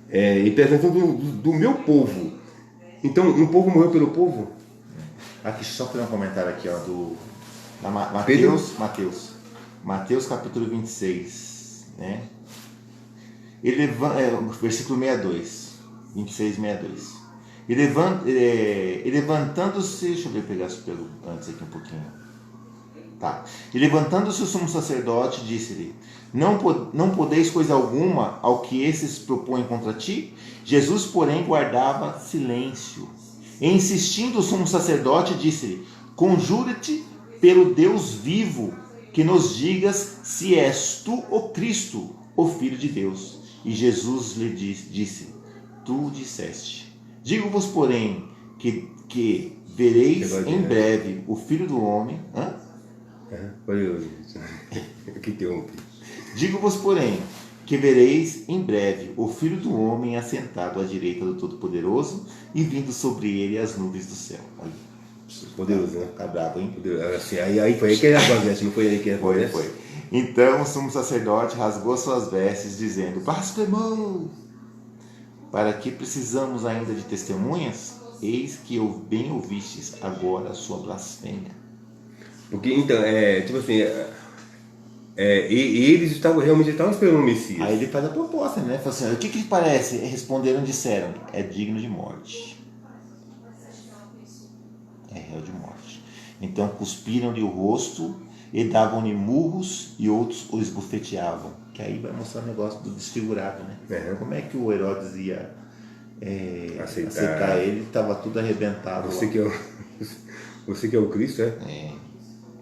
E presta atenção do meu povo. Então, um povo morreu pelo povo? Aqui, só fazer um comentário aqui, ó, do Mateus capítulo 26, né? Versículo 62, 26, 62. E levantando-se, deixa eu pegar isso antes aqui um pouquinho. Tá. E levantando-se o sumo sacerdote, disse-lhe: Não podeis coisa alguma ao que esses propõem contra ti? Jesus, porém, guardava silêncio. E insistindo o sumo sacerdote, disse-lhe: Conjura-te pelo Deus vivo, que nos digas se és tu o Cristo, o Filho de Deus. E Jesus lhe disse: Tu disseste. Digo-vos, porém, que vereis em breve o Filho do Homem. Digo-vos, porém, que vereis em breve o Filho do Homem assentado à direita do Todo-Poderoso e vindo sobre ele as nuvens do céu. Olha, poderoso, né? Tá bravo, hein? Assim, aí foi aí que ele rasgou, não foi aí que ele rasgou? Foi. Então o sumo sacerdote rasgou suas vestes, dizendo: Blasfemou! Para que precisamos ainda de testemunhas? Eis que bem ouvistes agora a sua blasfêmia. Porque, então, tipo assim, eles realmente estavam esperando o Messias. Aí ele faz a proposta, né? Fala assim: o que parece? Responderam, disseram: é digno de morte. É réu de morte. Então cuspiram-lhe o rosto e davam-lhe murros e outros o esbofeteavam. Que aí vai mostrar o negócio do desfigurado, né? Como é que o Herodes ia aceitar ele? Estava tudo arrebentado. Você que é o Cristo,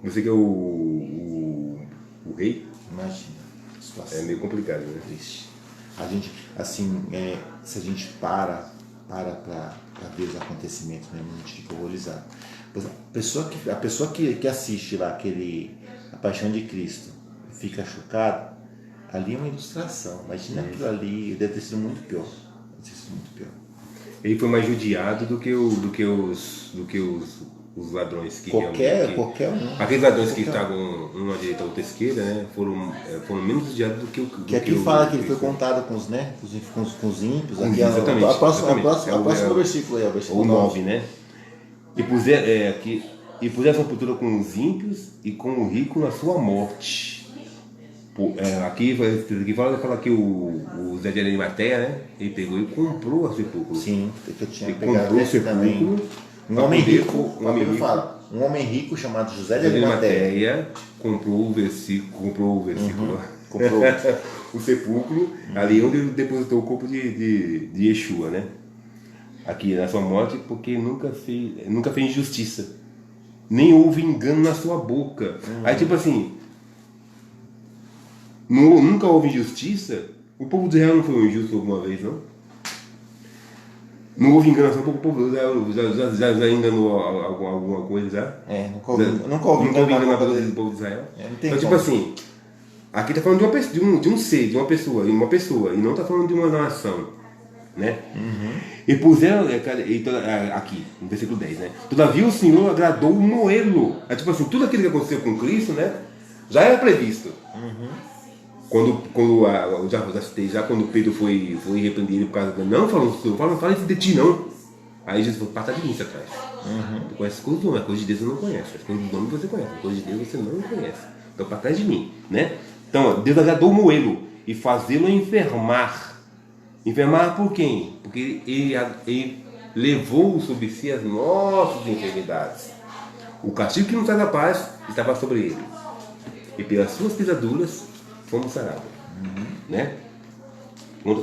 Você que é o rei? Imagina a situação. É meio complicado, né? Triste. A gente, assim, se a gente para ver os acontecimentos mesmo, a gente fica horrorizado. A pessoa que assiste lá A Paixão de Cristo fica chocada, ali é uma ilustração. Imagina aquilo ali, deve ter sido muito pior. Ele foi mais judiado do que os ladrões que qualquer um. Aqueles ladrões que estavam uma à direita e outra à esquerda, né, foram menos judiados do que o que aqui fala que ele foi contado com os ímpios. Aqui exatamente. A próxima versículo aí, o versículo 9, né? E puseram a sepultura com os ímpios e com o rico na sua morte. Aqui fala que o Zé de Arimateia, né? Ele pegou e comprou a sepulcro. Sim, que eu tinha pegado esse também. Um homem rico chamado José de Arimateia comprou o versículo. Comprou o sepulcro, ali onde ele depositou o corpo de Yeshua, né? Aqui na sua morte, porque nunca fez injustiça, nem houve engano na sua boca. Aí tipo assim, nunca houve injustiça. O povo de Israel não foi injusto alguma vez, não? Não houve enganação, o povo já enganou alguma coisa já? Nunca houve enganação do povo de Israel. Então tipo assim, aqui está falando de um ser, de uma pessoa, e não está falando de uma nação. né? E puseram, aqui, no versículo 10, né? Todavia o Senhor agradou moê-lo. É tipo assim, tudo aquilo que aconteceu com Cristo, né? Já era previsto. Quando Pedro foi repreendido por causa não fala isso de ti não. Aí Jesus falou, passa de mim, Satanás. Tu conhece as coisas do homem, a coisa de Deus você não conhece. As coisas do homem você conhece, a coisa de Deus você não conhece. Então para trás de mim, né? Então, Deus agradou moê-lo e fazê-lo enfermar. Enfermar por quem? Porque ele levou sobre si as nossas enfermidades. O castigo que nos traz a paz estava sobre ele. E pelas suas pisaduras fomos sarados. Né? Quando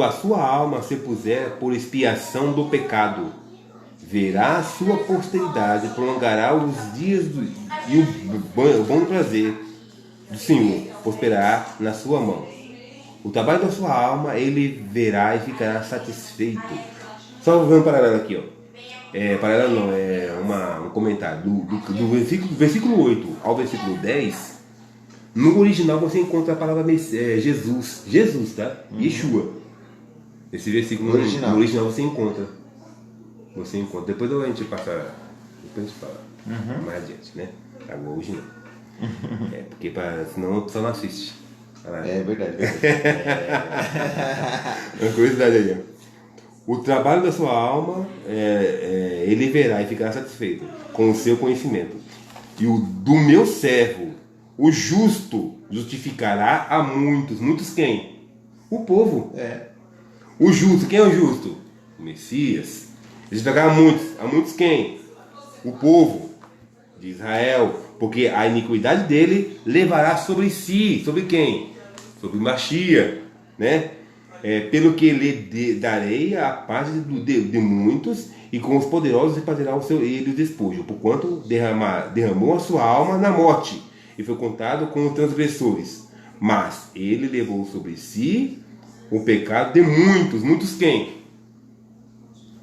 a sua alma se puser por expiação do pecado, verá a sua posteridade, prolongará os dias e o bom prazer do Senhor prosperará na sua mão. O trabalho da sua alma ele verá e ficará satisfeito. Só vendo um paralelo aqui, ó. Paralelo não, um comentário. Do versículo 8 ao versículo 10, no original você encontra a palavra Jesus. Jesus, tá? Yeshua. Esse versículo no original você encontra. Depois a gente passa. Depois a gente fala. Mais adiante, né? Agora hoje não. Porque senão a pessoa não assiste. É verdade. Uma curiosidade aí, ó. O trabalho da sua alma, ele verá e ficará satisfeito com o seu conhecimento. E o do meu servo, o justo, justificará a muitos. Muitos quem? O povo. O justo, quem é o justo? O Messias. Justificará a muitos. A muitos quem? O povo de Israel. Porque a iniquidade dele levará sobre si. Sobre quem? Sobre Machia, né? Pelo que lhe darei a parte de muitos, e com os poderosos repartirá ele o despojo, porquanto derramou a sua alma na morte, e foi contado com os transgressores. Mas ele levou sobre si o pecado de muitos. Muitos quem?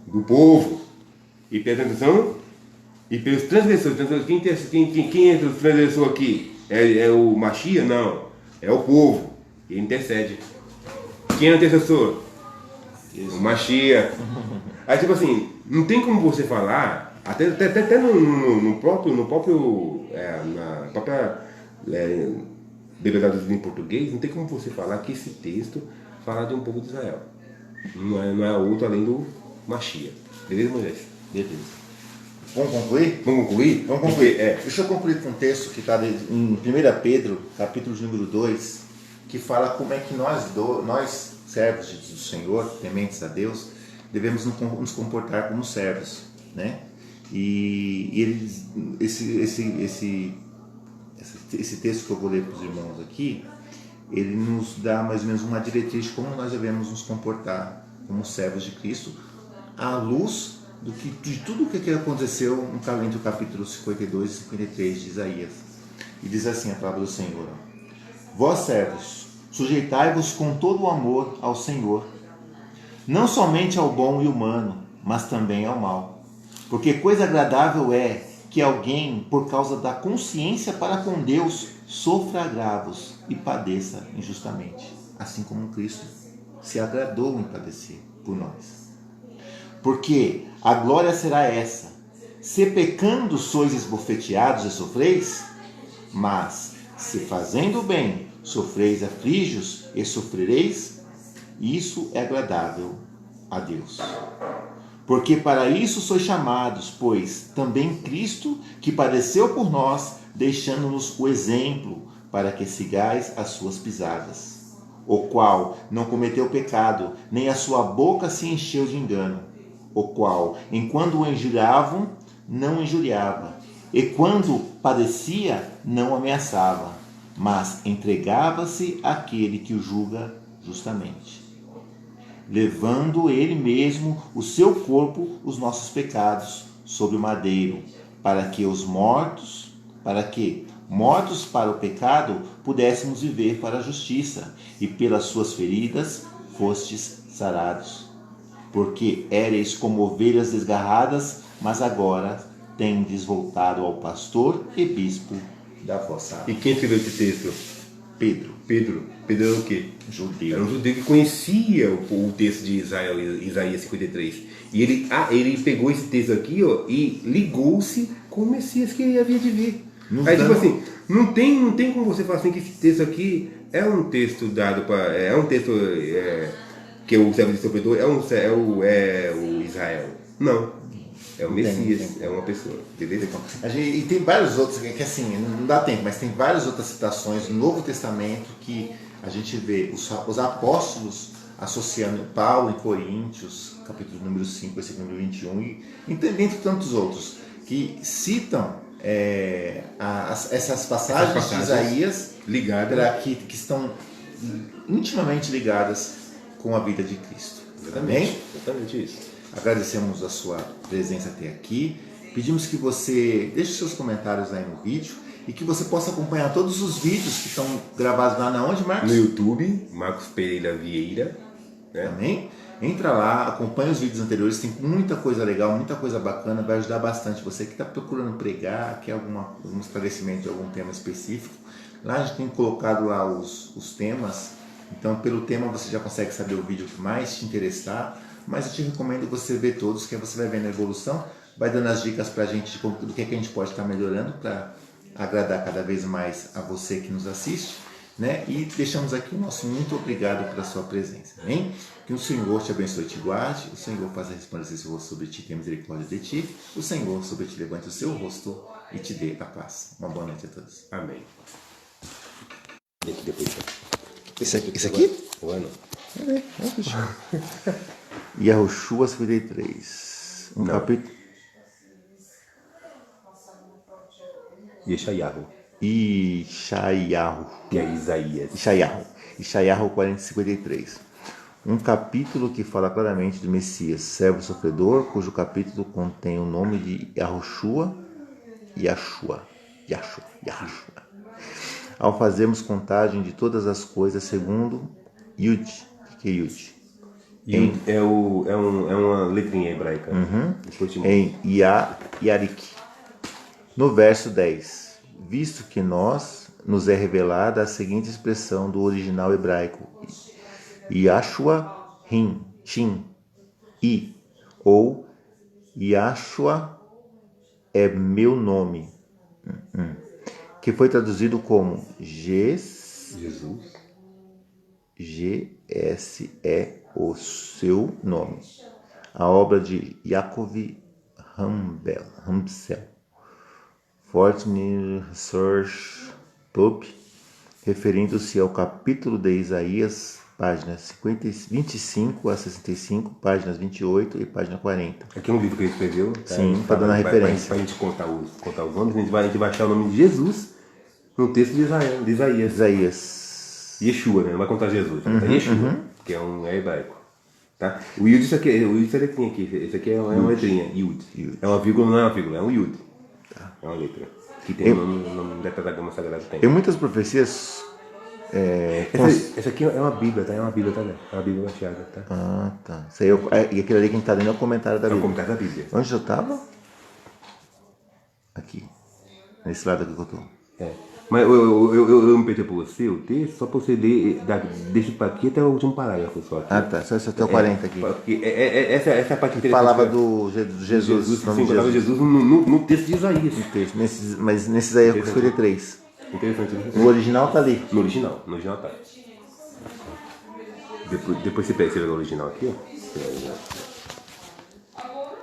Do povo. E pela atenção, e pelos transgressores. Quem é o transgressor aqui? É o Machia? Não. É o povo. Ele intercede. Quem é o intercessor? O Machia. Aí tipo assim, não tem como você falar, até na própria Bíblia em português, não tem como você falar que esse texto fala de um povo de Israel. Não é outro além do Machia. Beleza, Moisés? Beleza. Vamos concluir? Vamos concluir? Vamos concluir. Deixa eu concluir com um texto que está em 1 Pedro, capítulo número 2, que fala como é que nós servos do Senhor, tementes a Deus, devemos nos comportar como servos, né? E esse texto que eu vou ler para os irmãos aqui, ele nos dá mais ou menos uma diretriz de como nós devemos nos comportar como servos de Cristo, à luz de tudo o que aconteceu entre o capítulo 52 e 53 de Isaías. E diz assim a palavra do Senhor: Vós servos, sujeitai-vos com todo o amor ao Senhor, não somente ao bom e humano, mas também ao mal. Porque coisa agradável é que alguém, por causa da consciência para com Deus, sofra agravos e padeça injustamente, assim como Cristo se agradou em padecer por nós. Porque a glória será essa: se pecando sois esbofeteados e sofreis, mas se fazendo bem sofreis afligios e sofrereis, isso é agradável a Deus. Porque para isso sois chamados, pois também Cristo, que padeceu por nós, deixando-nos o exemplo, para que sigais as suas pisadas, o qual não cometeu pecado, nem a sua boca se encheu de engano, o qual, enquanto o injuriavam, não injuriava, e quando padecia, não ameaçava, mas entregava-se àquele que o julga justamente, levando ele mesmo o seu corpo, os nossos pecados, sobre o madeiro, para que mortos para o pecado, pudéssemos viver para a justiça, e pelas suas feridas fostes sarados. Porque éreis como ovelhas desgarradas, mas agora tendes voltado ao pastor e bispo da vossa alma. E quem escreveu esse texto? Pedro. Pedro era o quê? Judeu. Era um judeu que conhecia o texto de Isaías 53. E ele pegou esse texto aqui, ó, e ligou-se com o Messias que ele havia de vir. Aí, tipo assim, não tem como você falar assim que esse texto aqui é um texto dado para. É um texto que o servo de sofredor é o Israel. Não. É o Messias, é uma pessoa, entendeu? E tem vários outros, que assim, não dá tempo, mas tem várias outras citações no Novo Testamento que a gente vê os apóstolos associando Paulo em Coríntios, capítulo número 5, versículo número 21, e dentre tantos outros, que citam essas passagens de Isaías que estão intimamente ligadas com a vida de Cristo. Amém? Exatamente isso. Agradecemos a sua presença até aqui. Pedimos que você deixe seus comentários aí no vídeo e que você possa acompanhar todos os vídeos que estão gravados lá na onde, Marcos? No YouTube, Marcos Pereira Vieira. Né? Amém? Entra lá, acompanha os vídeos anteriores, tem muita coisa legal, muita coisa bacana, vai ajudar bastante você que está procurando pregar, quer algum esclarecimento de algum tema específico. Lá a gente tem colocado lá os temas, então pelo tema você já consegue saber o vídeo que mais te interessar. Mas eu te recomendo você ver todos, que aí você vai vendo a evolução, vai dando as dicas pra gente do que a gente pode estar melhorando para agradar cada vez mais a você que nos assiste, né? E deixamos aqui o nosso muito obrigado pela sua presença, amém? Que o Senhor te abençoe e te guarde, o Senhor faça resplandecer seu rosto sobre ti, tenha misericórdia de ti, o Senhor sobre ti levante o seu rosto e te dê a paz. Uma boa noite a todos. Amém. E aqui depois. Esse aqui? O ano? Yahushua 53. Capítulo. Yeshayahu. Ishayahu. Que é Isaías. Ishayahu 53. Um capítulo que fala claramente do Messias, servo sofredor, cujo capítulo contém o nome de Yahushua. Ao fazermos contagem de todas as coisas segundo Yud. Que é Yud? É uma letrinha hebraica. Em Yarik. No verso 10. Visto que nos é revelada a seguinte expressão do original hebraico. Yahshua Shin, I, ou Yahshua é meu nome, que foi traduzido como Jesus. GS é o seu nome. A obra de Yaakov Ramsel, Fortnite Research Pub, referindo-se ao capítulo de Isaías, páginas 25 a 65, páginas 28 e página 40. Aqui é um livro que ele escreveu. Tá? Sim, está dando a referência. Para a gente contar os nomes, a gente vai achar o nome de Jesus no texto de Isaías. Yeshua, né? Não vai contar Jesus, vai contar Yeshua, que é hebraico. Tá? O Yud, isso aqui é letrinha aqui. Esse aqui é uma letrinha, Yud. É uma vírgula, não é uma vírgula, é um Yud. Tá. É uma letra. Que tem o nome letra da gama sagrada. Tem. Em muitas profecias. Essa aqui é uma Bíblia, tá? É uma Bíblia, tá? É uma Bíblia baixada, tá? Ah, tá. Isso aí e aquele ali que a gente tá lendo é o comentário da Bíblia. É o comentário da Bíblia. Onde eu tava? Aqui. Nesse lado aqui que eu tô. Mas eu me perdi por você o texto, só para você ler, deixa para aqui até o último parágrafo só. Aqui. Ah, tá. Só até o 40 aqui. Essa é a parte interessante. Falava do Jesus. Sim, falava Jesus no texto de Isaías. Mas nesses aí é 53. Interessante. O original tá ali. No original tá. Depois você pega o original aqui, ó.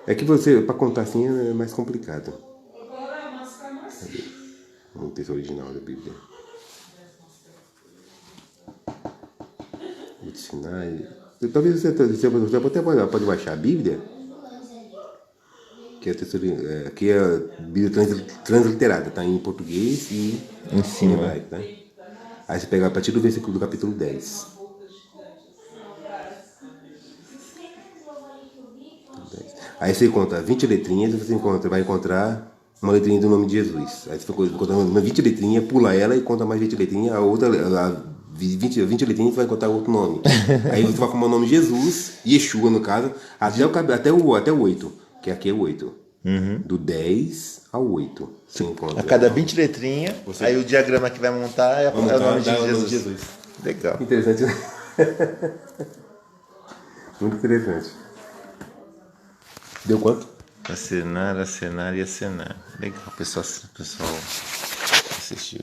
É que você, para contar assim, é mais complicado. O texto original da Bíblia. O Sinai. Talvez você pode baixar a Bíblia, que aqui é a Bíblia transliterada, tá em português e em cima, hebraico, tá? Aí você pega a partir do versículo do capítulo 10. Aí você conta 20 letrinhas e você vai encontrar uma letrinha do nome de Jesus. Aí você conta uma 20 letrinhas, pula ela e conta mais 20 letrinhas, a outra, 20 letrinhas, você vai contar outro nome. Aí você vai formar o nome Jesus, Yeshua no caso, até o 8, que aqui é o 8. Do 10 ao 8. Você encontra. A cada 20 letrinhas, aí o diagrama que vai montar é o nome de Jesus. Legal. Interessante, né? Muito interessante. Deu quanto? Acenar e acenar. Legal, pessoal assistiu.